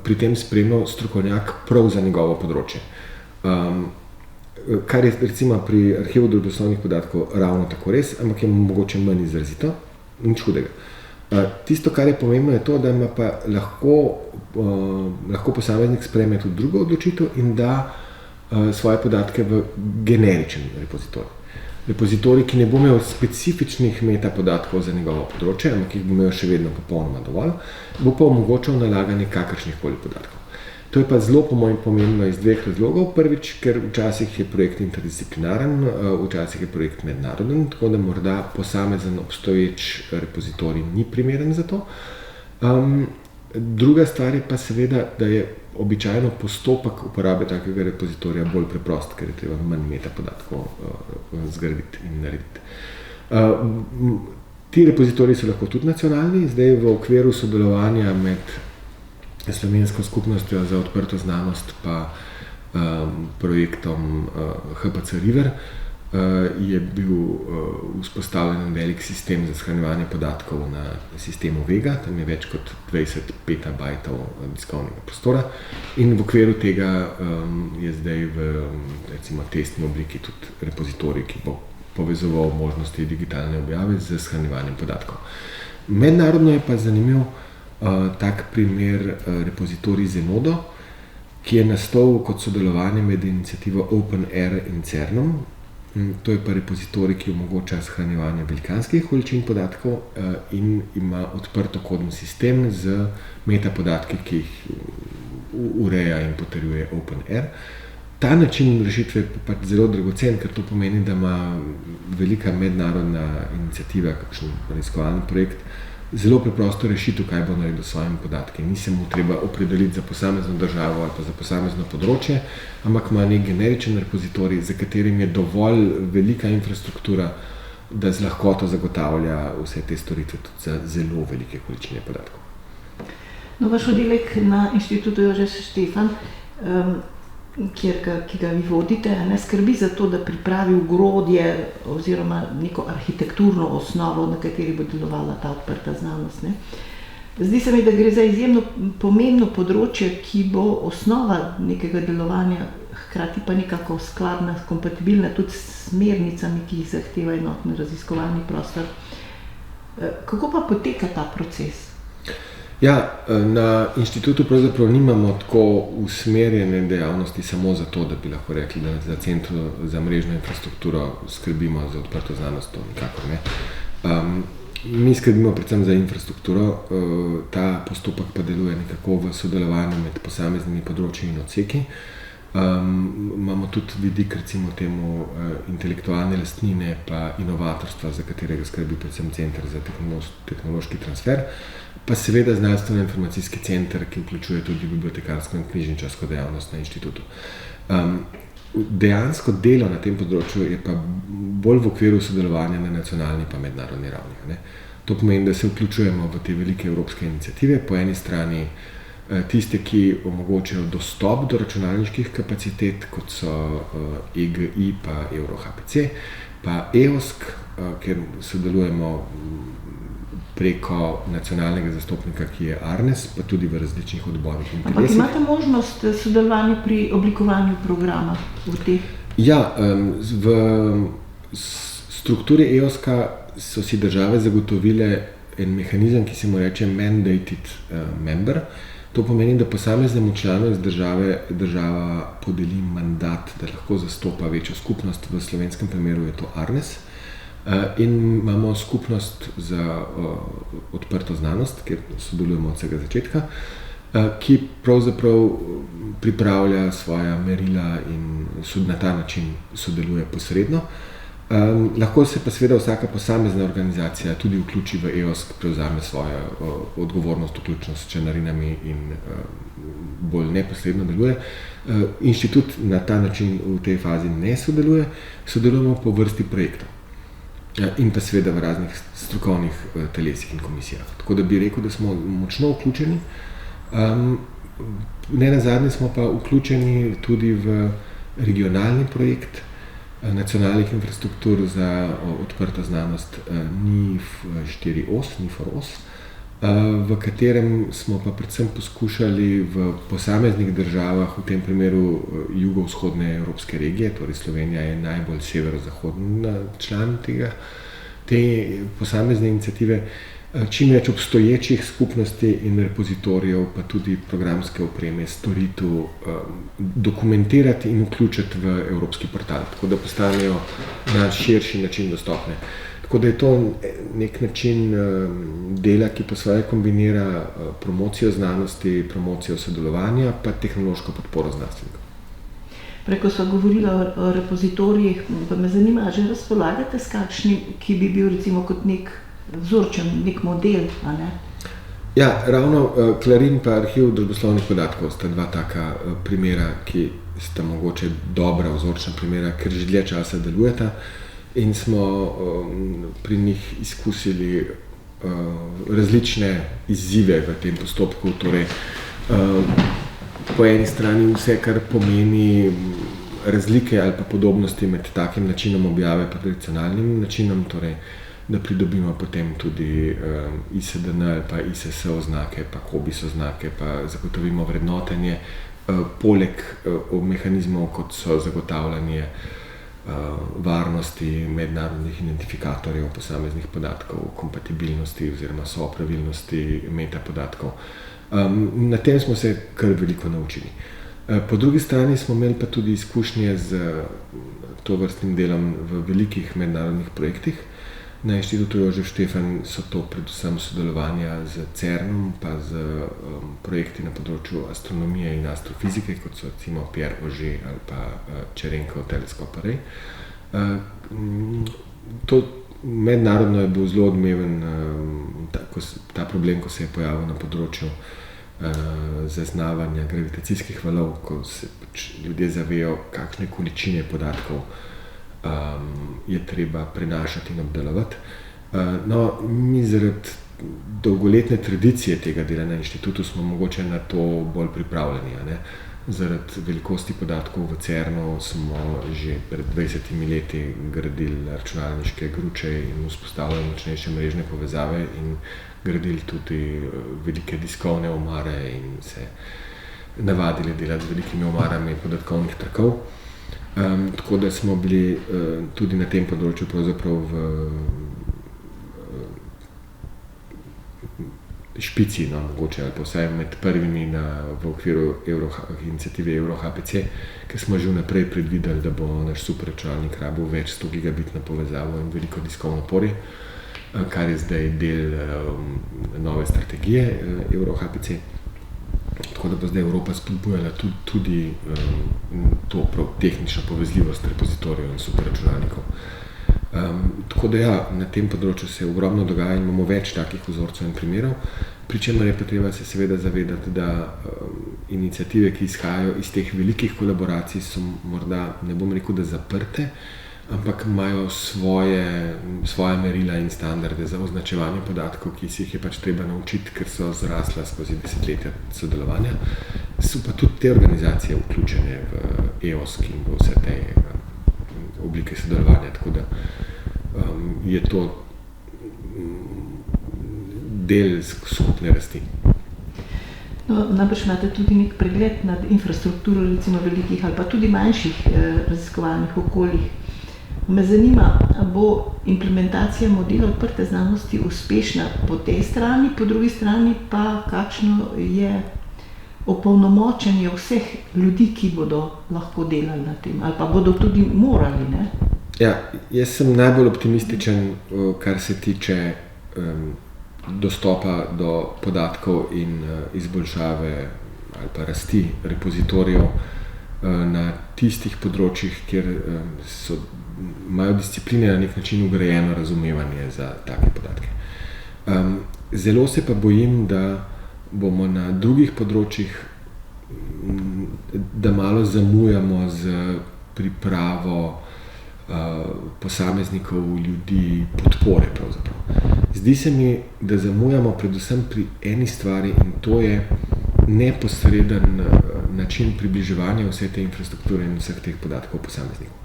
pri tem spremljal strokovnjak prav za njegovo področje. Kar je recimo pri arhivu družboslovnih podatkov ravno tako res, ampak je mogoče manj izrazito, nič hudega. Tisto, kar je pomembno, je to, da ima pa lahko posameznik sprejme tudi drugo odločitev in da svoje podatke v generičen repozitorij. repozitorij, ki ne bo imel specifičnih metapodatkov za njegovo področje, ampak jih bo imel še vedno popolnoma dovolj, bo pa omogočal nalaganje kakršnih koli podatkov. To je pa zelo pomembno iz dveh razlogov. Prvič, ker včasih je projekt interdisciplinaren, včasih je projekt mednaroden, tako da morda posamezen obstoječ repozitorij ni primeren za to. Druga stvar je pa seveda, da je običajno postopek uporabe takega repozitorija bolj preprost, ker je treba manj metapodatkov zgraditi in narediti. Ti repozitoriji so lahko tudi nacionalni, zdaj v okviru sodelovanja med Slovensko skupnostjo za odprto znanost pa projektom HPC River je bil vzpostavljen velik sistem za shranjevanje podatkov na sistemu Vega, tam je več kot 20 petabajtov diskovnega prostora in v okviru tega je zdaj v recimo testni obliki tudi repozitorij, ki bo povezoval možnosti digitalne objave z shranjevanjem podatkov. Mednarodno je pa zanimiv tak primer repozitorij Zenodo, ki je nastal kot sodelovanje med iniciativo OpenAIRE in CERN-om. To je pa repozitorij, ki omogoča shranjevanje velikanskih količin podatkov in ima odprto kodni sistem z metapodatki, ki jih ureja in potrjuje OpenAIRE. Ta način rešitve je pač zelo dragocen, ker to pomeni, da ima velika mednarodna iniciativa, kakšen raziskovalni projekt, zelo preprosto rešitev, kaj bo naredil s svojimi podatki. Ni se mu treba opredeliti za posamezno državo ali pa za posamezno področje, ampak ima nek generičen repozitorij, za katerim je dovolj velika infrastruktura, da z lahkoto zagotavlja vse te storitve tudi za zelo velike količine podatkov. No, vaš oddelek na Inštitutu Jožef Stefan, ki ga vi vodite, skrbi za to, da pripravi ogrodje oziroma neko arhitekturno osnovo, na kateri bo delovala ta odprta znanost. Zdi se mi, da gre za izjemno pomembno področje, ki bo osnova nekega delovanja, hkrati pa nekako skladna, kompatibilna tudi s smernicami, ki jih zahteva enotni raziskovalni prostor. Kako pa poteka ta proces? Ja, na inštitutu pravzaprav nimamo tako usmerjene dejavnosti samo zato, da bi lahko rekli, da za Centru za mrežno infrastrukturo skrbimo za odprto znanost, to nikakor ne. Mi skrbimo predvsem za infrastrukturo, ta postopek pa deluje nekako v sodelovanju med posameznimi področji in odseki. Imamo tudi vidik, recimo temu, intelektualne lastnine pa inovatorstva, za katerega skrbi predvsem Center za tehnološki transfer, pa seveda znanstveno-informacijski center, ki vključuje tudi bibliotekarsko in knjižničarsko dejavnost na inštitutu. Dejansko delo na tem področju je pa bolj v okviru sodelovanja na nacionalni pa mednarodni ravni. To pomeni, da se vključujemo v te velike evropske iniciative, po eni strani tiste, ki omogočajo dostop do računalniških kapacitet, kot so EGI pa EuroHPC, pa EOSC, kjer sodelujemo preko nacionalnega zastopnika, ki je ARNES, pa tudi v različnih odborih in telesih. Ampak imate možnost sodelovanja pri oblikovanju programa v teh? Ja, v strukturi EOSC-a so si države zagotovile en mehanizem, ki se mu reče mandated member. To pomeni, da posameznemu članu iz država podeli mandat, da lahko zastopa večjo skupnost, v slovenskem primeru je to ARNES. In imamo skupnost za odprto znanost, kjer sodelujemo od vsega začetka, ki pravzaprav pripravlja svoja merila in na ta način sodeluje posredno. Lahko se pa seveda vsaka posamezna organizacija tudi vključi v EOSC, prevzame svojo odgovornost, vključno s članarinami in bolj neposredno deluje. Inštitut na ta način v tej fazi ne sodeluje, sodelujemo po vrsti projektov. In pa seveda v raznih strokovnih telesih in komisijah. Tako da bi rekel, da smo močno vključeni. Nenazadnje smo pa vključeni tudi v regionalni projekt nacionalnih infrastruktur za odprto znanost NIF4OS, v katerem smo pa predvsem poskušali v posameznih državah, v tem primeru jugovzhodne evropske regije, torej Slovenija je najbolj severozahodna član te posamezne iniciative, čim več obstoječih skupnosti in repozitorijev, pa tudi programske opreme, storitev, dokumentirati in vključiti v evropski portal, tako da postanejo na širši način dostopne. Tako da je to nek način dela, ki po svoje kombinira promocijo znanosti, promocijo sodelovanja, pa tehnološko podporo znanstvenikov. Preko so govorila o repozitorijih, pa me zanima, že razpolagate s kakšnim, ki bi bil recimo kot nek vzorčen, nek model, a ne? Ja, ravno Clarin pa arhiv družboslovnih podatkov sta dva taka primera, ki sta mogoče dobra vzorčna primera, ker že dlje časa delujeta in smo pri njih izkusili različne izzive v tem postopku, torej po eni strani vse, kar pomeni razlike ali pa podobnosti med takim načinom objave pa tradicionalnim načinom, torej da pridobimo potem tudi ISDN ali pa ISS oznake, pa COBISS oznake, pa zagotovimo vrednotenje, poleg mehanizmov, kot so zagotavljanje varnosti mednarodnih identifikatorjev posameznih podatkov, kompatibilnosti oziroma sopravilnosti metapodatkov. Na tem smo se kar veliko naučili. Po drugi strani smo imeli pa tudi izkušnje z tovrstnim delom v velikih mednarodnih projektih. Na Inštitutu Jožef Stefan so to predvsem sodelovanja z CERN-om, pa z projekti na področju astronomije in astrofizike, kot so recimo Pierre Auger ali pa Cherenkov teleskop array. To mednarodno je bil zelo odmeven ta problem, ko se je pojavil na področju zaznavanja gravitacijskih valov, ko se ljudje zavejo, kakšne količine podatkov je treba prenašati in obdelovati. No, mi zaradi dolgoletne tradicije tega dela na inštitutu smo mogoče na to bolj pripravljeni, ne? Zaradi velikosti podatkov v CERN-u smo že pred 20 leti gradili računalniške gruče in vzpostavljali močnejše mrežne povezave in gradili tudi velike diskovne omare in se navadili delati z velikimi omarami podatkovnih trakov. Tako da smo bili tudi na tem področju pravzaprav v špici, no, mogoče, ali pa vsaj med prvimi v okviru iniciative EuroHPC, ker smo že vnaprej predvideli, da bo naš superračunalnik rabil več 100 gigabitno povezavo in veliko diskovno porje, kar je zdaj del nove strategije EuroHPC. Tako da bo zdaj Evropa spodbujala tudi to tehnično povezljivost repozitorijev in superračunalnikov. Tako da ja, na tem področju se ogromno dogaja in imamo več takih vzorcev in primerov, pri čemer je pa treba se seveda zavedati, da iniciative, ki izhajajo iz teh velikih kolaboracij, so morda, ne bom rekel, da zaprte, ampak imajo svoje merila in standarde za označevanje podatkov, ki si jih je pač treba naučiti, ker so zrasla skozi desetletja sodelovanja. So pa tudi te organizacije vključene v EOSC in v vse te oblike sodelovanja, tako da je to del skupne rasti. No, najbrž imate tudi nek pregled nad infrastrukturo, recimo velikih ali pa tudi manjših raziskovalnih okoljih. Me zanima, bo implementacija modela odprte znanosti uspešna po tej strani, po drugi strani pa kakšno je opolnomočenje vseh ljudi, ki bodo lahko delali na tem, ali pa bodo tudi morali, ne? Ja, jaz sem najbolj optimističen, kar se tiče dostopa do podatkov in izboljšave ali pa rasti repozitorijev na tistih področjih, kjer imajo discipline na nek način ugrajeno razumevanje za take podatke. Zelo se pa bojim, da bomo na drugih področjih, da malo zamujamo z pripravo posameznikov, ljudi, podpore pravzaprav. Zdi se mi, da zamujamo predvsem pri eni stvari in to je neposreden način približevanja vse te infrastrukture in vseh teh podatkov posameznikov.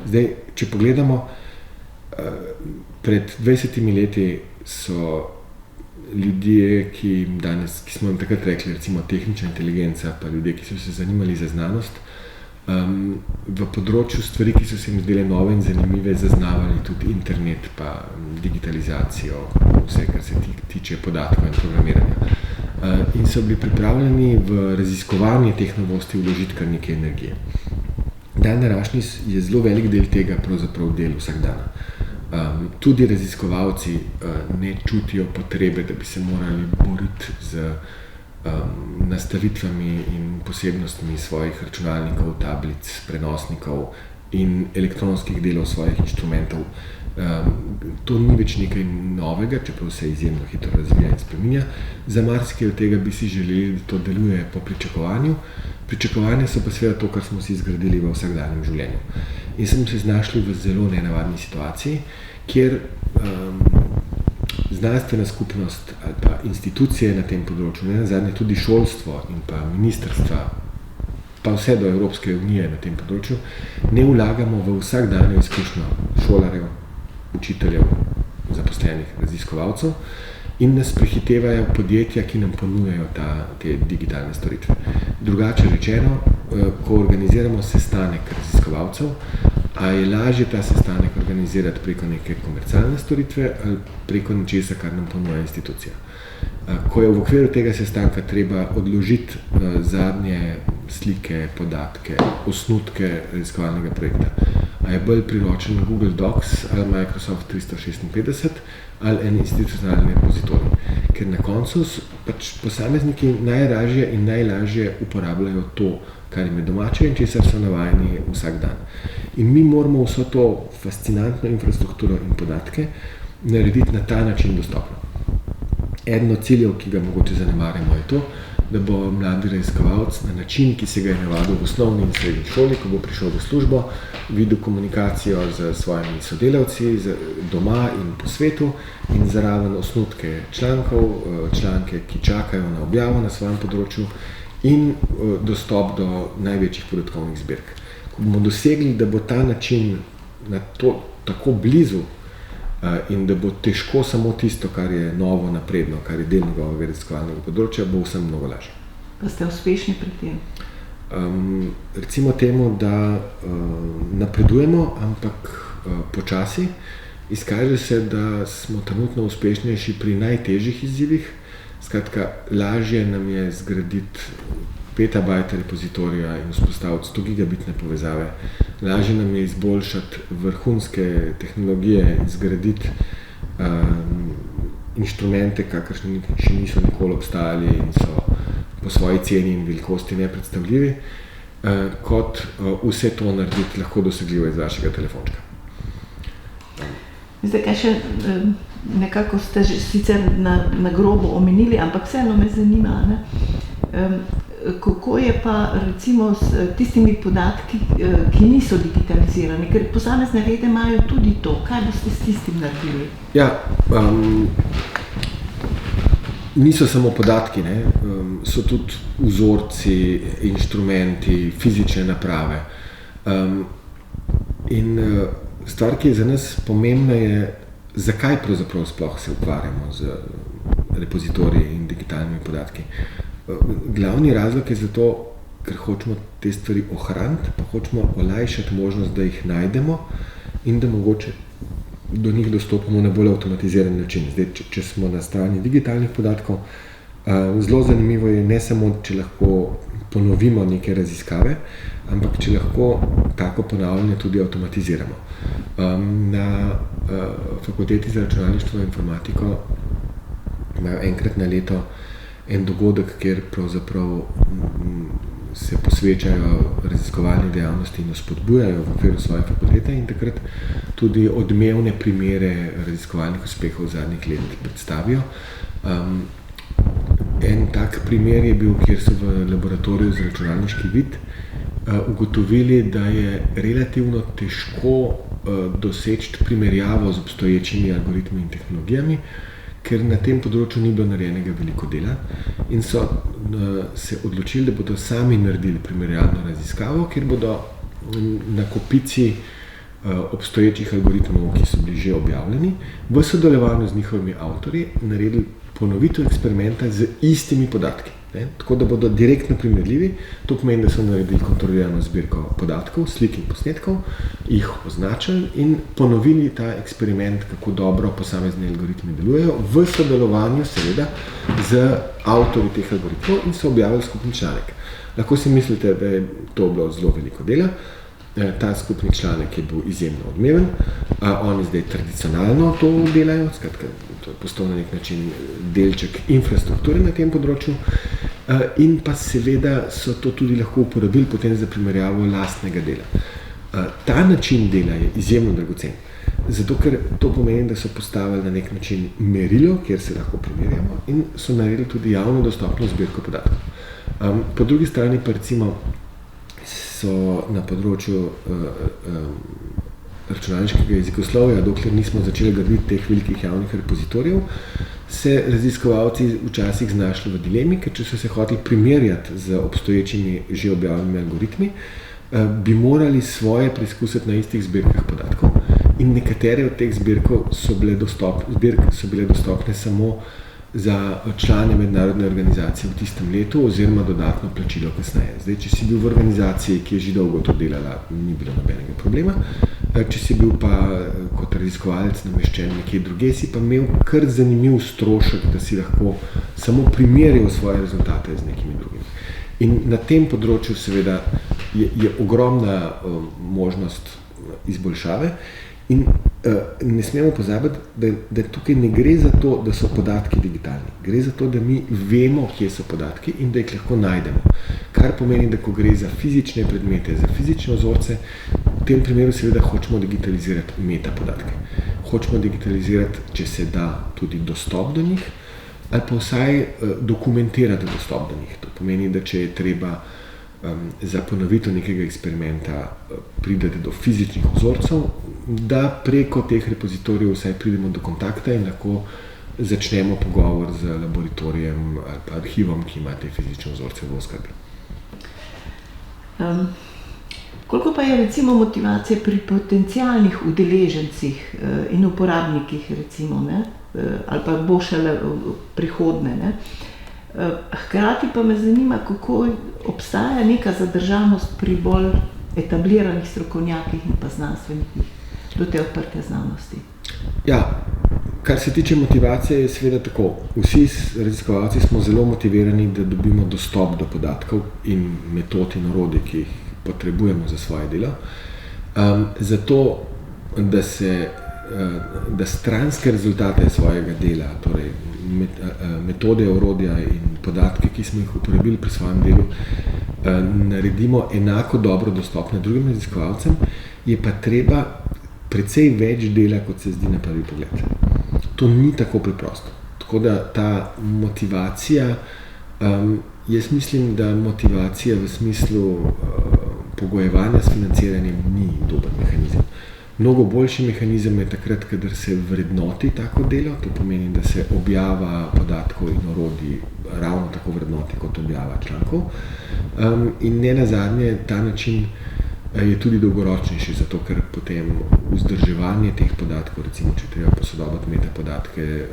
Zdaj, če pogledamo, pred 20 leti so ljudje, ki smo jim takrat rekli, recimo tehnična inteligenca, pa ljudje, ki so se zanimali za znanost, v področju stvari, ki so se jim zdele nove in zanimive, zaznavali tudi internet, pa digitalizacijo, vse, kar se tiče podatkov in programiranja. In so bili pripravljeni v raziskovanje teh novosti vložiti kar nekaj energije. Dan današnji je zelo velik del tega pravzaprav del vsakdana. Tudi raziskovalci ne čutijo potrebe, da bi se morali boriti z nastavitvami in posebnostmi svojih računalnikov, tablic, prenosnikov in elektronskih delov svojih inštrumentov. To ni več nekaj novega, čeprav se izjemno hitro razvija in spreminja. Za marsikaj od tega bi si želeli, da to deluje po pričakovanju. Pričakovanja so pa seveda to, kar smo si zgradili v vsakdanjem življenju. In smo se znašli v zelo nenavadni situaciji, kjer znanstvena skupnost ali pa institucije na tem področju, nenazadnje tudi šolstvo in pa ministrstva, pa vse do Evropske unije na tem področju, ne vlagamo v vsakdanjo izkušnjo šolarjev, učiteljev, zaposlenih, raziskovalcev in nas prehitevajo podjetja, ki nam ponujajo te digitalne storitve. Drugače rečeno, ko organiziramo sestanek raziskovalcev, a je lažje ta sestanek organizirati preko neke komercialne storitve ali preko nečesa, kar nam ponuja institucija. Ko je v okviru tega sestanka treba odložiti zadnje slike, podatke, osnutke raziskovalnega projekta, a je bolj priročen Google Docs ali Microsoft 356 ali en institucionalni repozitorij. Ker na koncu pač posamezniki najražje in najlažje uporabljajo to, kar jim je domače in česar so navajeni vsak dan. In mi moramo vso to fascinantno infrastrukturo in podatke narediti na ta način dostopno. Eden od ciljev, ki ga mogoče zanemarjamo, je to, da bo mladi raziskovalec na način, ki se ga je navadil v osnovni in srednji šoli, ko bo prišel v službo, videl komunikacijo z svojimi sodelavci doma in po svetu in zraven osnutke člankov, članke, ki čakajo na objavo na svojem področju in dostop do največjih podatkovnih zbirk. Ko bomo dosegli, da bo ta način na to tako blizu in da bo težko samo tisto, kar je novo, napredno, kar je del njegovega raziskovalnega področja, bo vsem mnogo lažje. Pa ste uspešni pri tem? Recimo temu, da napredujemo, ampak počasi. Izkaže se, da smo trenutno uspešnejši pri najtežjih izzivih. Skratka, lažje nam je zgraditi petabajte repozitorija in vzpostaviti 100 gigabitne povezave. Lažje nam je izboljšati vrhunske tehnologije, zgraditi inštrumente, kakršni še niso nikoli obstajali in so po svoji ceni in velikosti nepredstavljivi, kot vse to narediti lahko dosegljivo iz vašega telefončka. Zdaj, kaj še nekako ste že sicer na grobo omenili, ampak vseeno me zanima, kako je pa recimo s tistimi podatki, ki niso digitalizirani, ker posamezne vede imajo tudi to. Kaj boste s tistim naredili? Ja, niso samo podatki, so tudi vzorci, inštrumenti, fizične naprave. In stvar, ki je za nas pomembna, je, zakaj pravzaprav sploh se ukvarjamo z repozitoriji in digitalnimi podatki. Glavni razlog je zato, ker hočemo te stvari ohraniti, pa hočemo olajšati možnost, da jih najdemo in da mogoče do njih dostopamo na bolj avtomatiziran način. Zdaj, če smo na strani digitalnih podatkov, zelo zanimivo je ne samo, če lahko ponovimo neke raziskave, ampak če lahko tako ponavljanje tudi avtomatiziramo. Na fakulteti za računalništvo in informatiko imajo enkrat na leto en dogodek, kjer pravzaprav se posvečajo raziskovalni dejavnosti in jo spodbujajo v okviru svoje fakultete in takrat tudi odmevne primere raziskovalnih uspehov zadnjih let predstavijo. En tak primer je bil, kjer so v laboratoriju za računalniški vid ugotovili, da je relativno težko doseči primerjavo z obstoječimi algoritmi in tehnologijami, ker na tem področju ni bilo narejenega veliko dela in so se odločili, da bodo sami naredili primerjalno raziskavo, kjer bodo na kopici obstoječih algoritmov, ki so bili že objavljeni, v sodelovanju z njihovimi avtorji naredili ponovitev eksperimenta z istimi podatki. Ne? Tako da bodo direktno primerljivi, to pomeni, da so naredili kontrolirano zbirko podatkov, slik in posnetkov, jih označili in ponovili ta eksperiment, kako dobro posamezni algoritmi delujejo, v sodelovanju seveda z avtorji teh algoritmov in so objavili skupni članek. Lahko si mislite, da je to bilo zelo veliko dela. Ta skupni članek je bil izjemno odmeven, oni zdaj tradicionalno to delajo, skratka, to je postal na nek način delček infrastrukture na tem področju in pa seveda so to tudi lahko uporabili potem za primerjavo lastnega dela. Ta način dela je izjemno dragocen, zato ker to pomeni, da so postavili na nek način merilo, kjer se lahko primerjamo in so naredili tudi javno dostopno zbirko podatkov. Po drugi strani pa recimo so na področju računalniškega jezikoslovja, dokler nismo začeli graditi teh velikih javnih repozitorijev, se raziskovalci včasih znašli v dilemi, ker če so se hoteli primerjati z obstoječimi že objavljenimi algoritmi, bi morali svoje preizkusiti na istih zbirkah podatkov. In nekatere od teh zbirk so bile dostopne samo za člane mednarodne organizacije v tistem letu oziroma dodatno plačilo kasneje. Zdaj, če si bil v organizaciji, ki je že dolgo to delala, ni bilo nobenega problema. Če si bil pa kot raziskovalec nameščen nekje druge, si pa imel kar zanimiv strošek, da si lahko samo primerjal svoje rezultate z nekimi drugimi. In na tem področju seveda je ogromna možnost izboljšave in ne smemo pozabiti, da tukaj ne gre za to, da so podatki digitalni. Gre za to, da mi vemo, kje so podatki in da jih lahko najdemo. Kar pomeni, da ko gre za fizične predmete, za fizične vzorce, v tem primeru seveda hočemo digitalizirati metapodatke. Hočemo digitalizirati, če se da, tudi dostop do njih, ali pa vsaj dokumentirati dostop do njih. To pomeni, da če je treba za ponovitev nekega eksperimenta pridete do fizičnih vzorcev, da preko teh repozitorijev vsaj pridemo do kontakta in lahko začnemo pogovor z laboratorijem ali pa arhivom, ki ima te fizične vzorce v oskrbi. Koliko pa je recimo motivacije pri potencialnih udeležencih in uporabnikih recimo, ne? Ali pa bo šele prihodne, ne? Hkrati pa me zanima, kako obstaja neka zadržanost pri bolj etabliranih strokovnjakih in pa znanstvenikih do te odprte znanosti. Ja, kar se tiče motivacije, je seveda tako. Vsi raziskovalci smo zelo motivirani, da dobimo dostop do podatkov in metod in orodij, ki jih potrebujemo za svoje delo. Zato, da stranske rezultate svojega dela, torej metode, orodja in podatke, ki smo jih uporabili pri svojem delu, naredimo enako dobro dostopne drugim raziskovalcem, je pa treba precej več dela, kot se zdi na prvi pogled. To ni tako preprosto. Tako da ta motivacija, jaz mislim, da motivacija v smislu pogojevanja s financiranjem ni dober mehanizem. Mnogo boljši mehanizem je takrat, kadar se vrednoti tako delo, to pomeni, da se objava podatkov in orodij ravno tako vrednoti kot objava člankov. In ne nazadnje, ta način je tudi dolgoročnejši, zato ker potem vzdrževanje teh podatkov, recimo, če treba posodobiti metapodatke,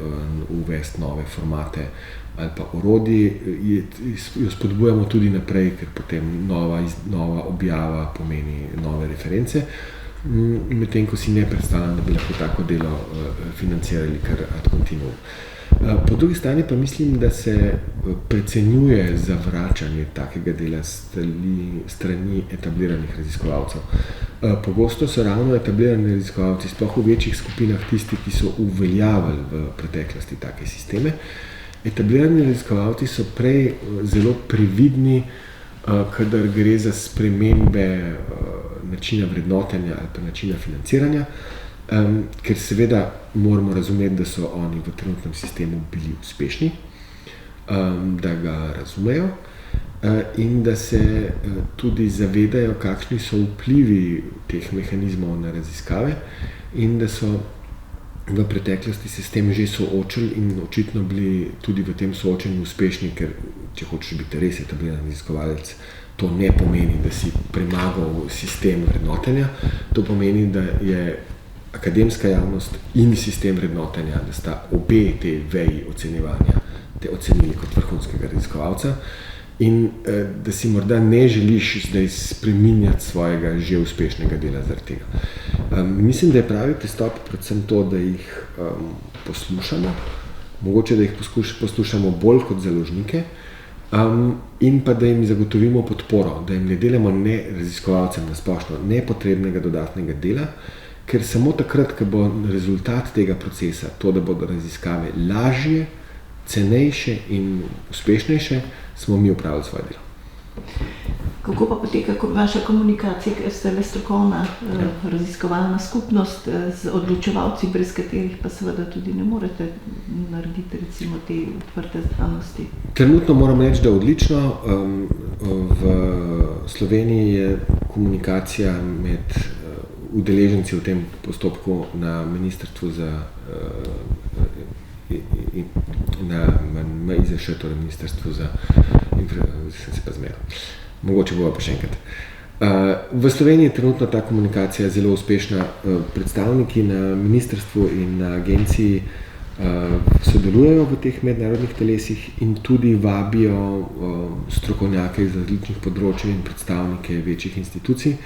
uvesti nove formate ali pa orodij, jo spodbujamo tudi naprej, ker potem nova objava pomeni nove reference. Medtem ko si ne predstavljam, da bi lahko tako delo financirali kar ad continuum. Po drugi strani pa mislim, da se precenjuje zavračanje takega dela strani etabliranih raziskovalcev. Pogosto so ravno etablirani raziskovalci, sploh v večjih skupinah, tisti, ki so uveljavili v preteklosti take sisteme. Etablirani raziskovalci so prej zelo previdni, kadar gre za spremembe načina vrednotenja ali pa načina financiranja, ker seveda moramo razumeti, da so oni v trenutnem sistemu bili uspešni, da ga razumejo in da se tudi zavedajo, kakšni so vplivi teh mehanizmov na raziskave in da so v preteklosti se s tem že soočili in očitno bili tudi v tem soočenju uspešni, ker če hočeš biti res etabliran raziskovalec, to ne pomeni, da si premagal sistem vrednotenja, to pomeni, da je akademska javnost in sistem vrednotenja, da sta obe te veji ocenjevanja te ocenili kot vrhunskega raziskovalca in da si morda ne želiš zdaj spreminjati svojega že uspešnega dela zaradi tega. Mislim, da je pravi pristop predvsem to, da jih poslušamo, mogoče da jih poslušamo bolj kot založnike, in pa da jim zagotovimo podporo, da jim ne delamo raziskovalcem na splošno nepotrebnega dodatnega dela, ker samo takrat, ko bo rezultat tega procesa to, da bodo raziskave lažje, cenejše in uspešnejše, smo mi opravili svoje delo. Kako pa poteka vaša komunikacija, ker ste le strokovna raziskovalna skupnost z odločevalci, brez katerih pa seveda tudi ne morete narediti recimo te odprte znanosti? Trenutno moram reči, da odlično. V Sloveniji je komunikacija med udeleženci v tem postopku na ministrstvu na MIZŠ, torej ministrstvu za mogoče bova pa še enkrat. V Sloveniji je trenutno ta komunikacija zelo uspešna. Predstavniki na ministrstvu in na agenciji sodelujejo v teh mednarodnih telesih in tudi vabijo strokovnjake iz različnih področij in predstavnike večjih institucij.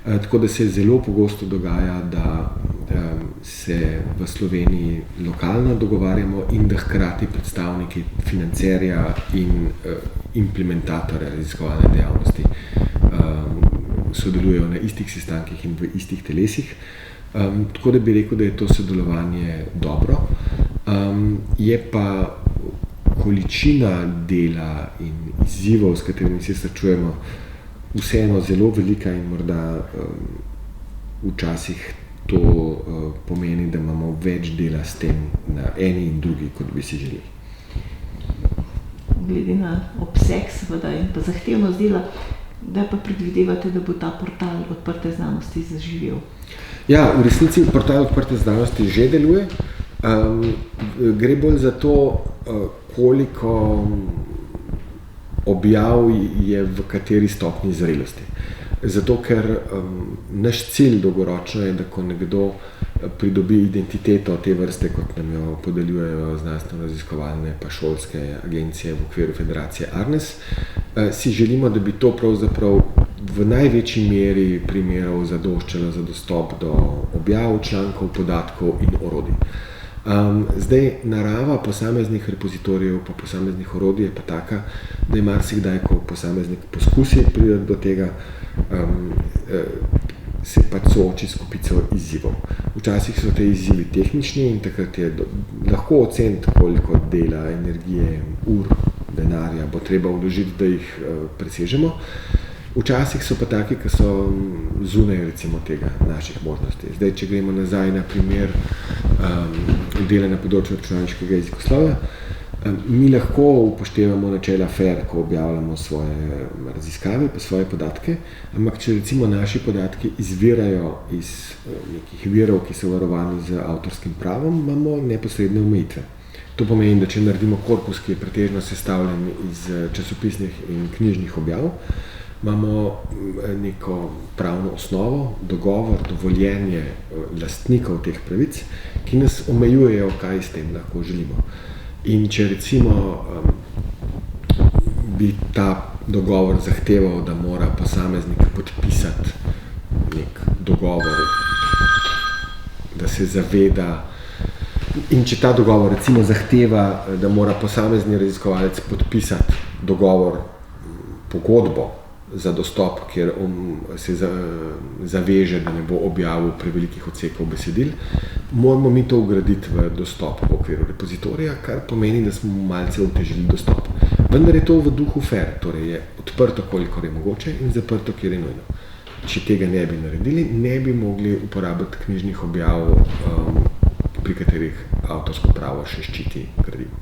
Tako da se zelo pogosto dogaja, da se v Sloveniji lokalno dogovarjamo in da hkrati predstavniki financerja in implementatorja raziskovalne dejavnosti sodelujejo na istih sestankih in v istih telesih. Tako da bi rekel, da je to sodelovanje dobro. Je pa količina dela in izzivov, s katerimi se srečujemo, vseeno zelo velika in morda včasih to pomeni, da imamo več dela s tem na eni in drugi, kot bi si želeli. Glede na obseg seveda in pa zahtevnost dela, da pa predvidevate, da bo ta portal odprte znanosti zaživel? Ja, v resnici portal odprte znanosti že deluje. Gre bolj za to, koliko objav je v kateri stopnji zrelosti. Zato, ker naš cilj dolgoročno je, da ko nekdo pridobi identiteto te vrste, kot nam jo podeljujejo znanstveno-raziskovalne pa šolske agencije v okviru Federacije Arnes, si želimo, da bi to pravzaprav v največji meri primerov zadoščalo za dostop do objav, člankov, podatkov in orodij. Zdaj, narava posameznih repozitorijev pa posameznih orodij je pa taka, da je marsikdaj, ko posameznik poskusi priti do tega, se pač sooči s kupico izzivov. Včasih so te izzivi tehnični in takrat je lahko oceniti, koliko dela, energije, ur, denarja bo treba vložiti, da jih presežemo. Včasih so pa taki, ki so zunaj recimo tega naših možnosti. Zdaj, če gremo nazaj na primer dela na področju računalniškega jezikoslovja, mi lahko upoštevamo načela FAIR, ko objavljamo svoje raziskave pa svoje podatke, ampak če recimo naši podatki izvirajo iz nekih virov, ki so varovani z avtorskim pravom, imamo neposredne omejitve. To pomeni, da če naredimo korpus, ki je pretežno sestavljen iz časopisnih in knjižnih objav, imamo neko pravno osnovo, dogovor, dovoljenje lastnikov teh pravic, ki nas omejujejo, kaj s tem lahko želimo. In če recimo bi ta dogovor zahteval, da mora posameznik podpisati nek dogovor, da se zaveda, in če ta dogovor recimo zahteva, da mora posamezni raziskovalec podpisati dogovor, pogodbo za dostop, kjer se zaveže, da ne bo objavil prevelikih odsekov besedil, moramo mi to vgraditi v dostop v okviru repozitorija, kar pomeni, da smo malce otežili dostop. Vendar je to v duhu FAIR, torej je odprto, kolikor je mogoče in zaprto, kjer je nujno. Če tega ne bi naredili, ne bi mogli uporabiti knjižnih objav, pri katerih avtorsko pravo še ščiti gradivo.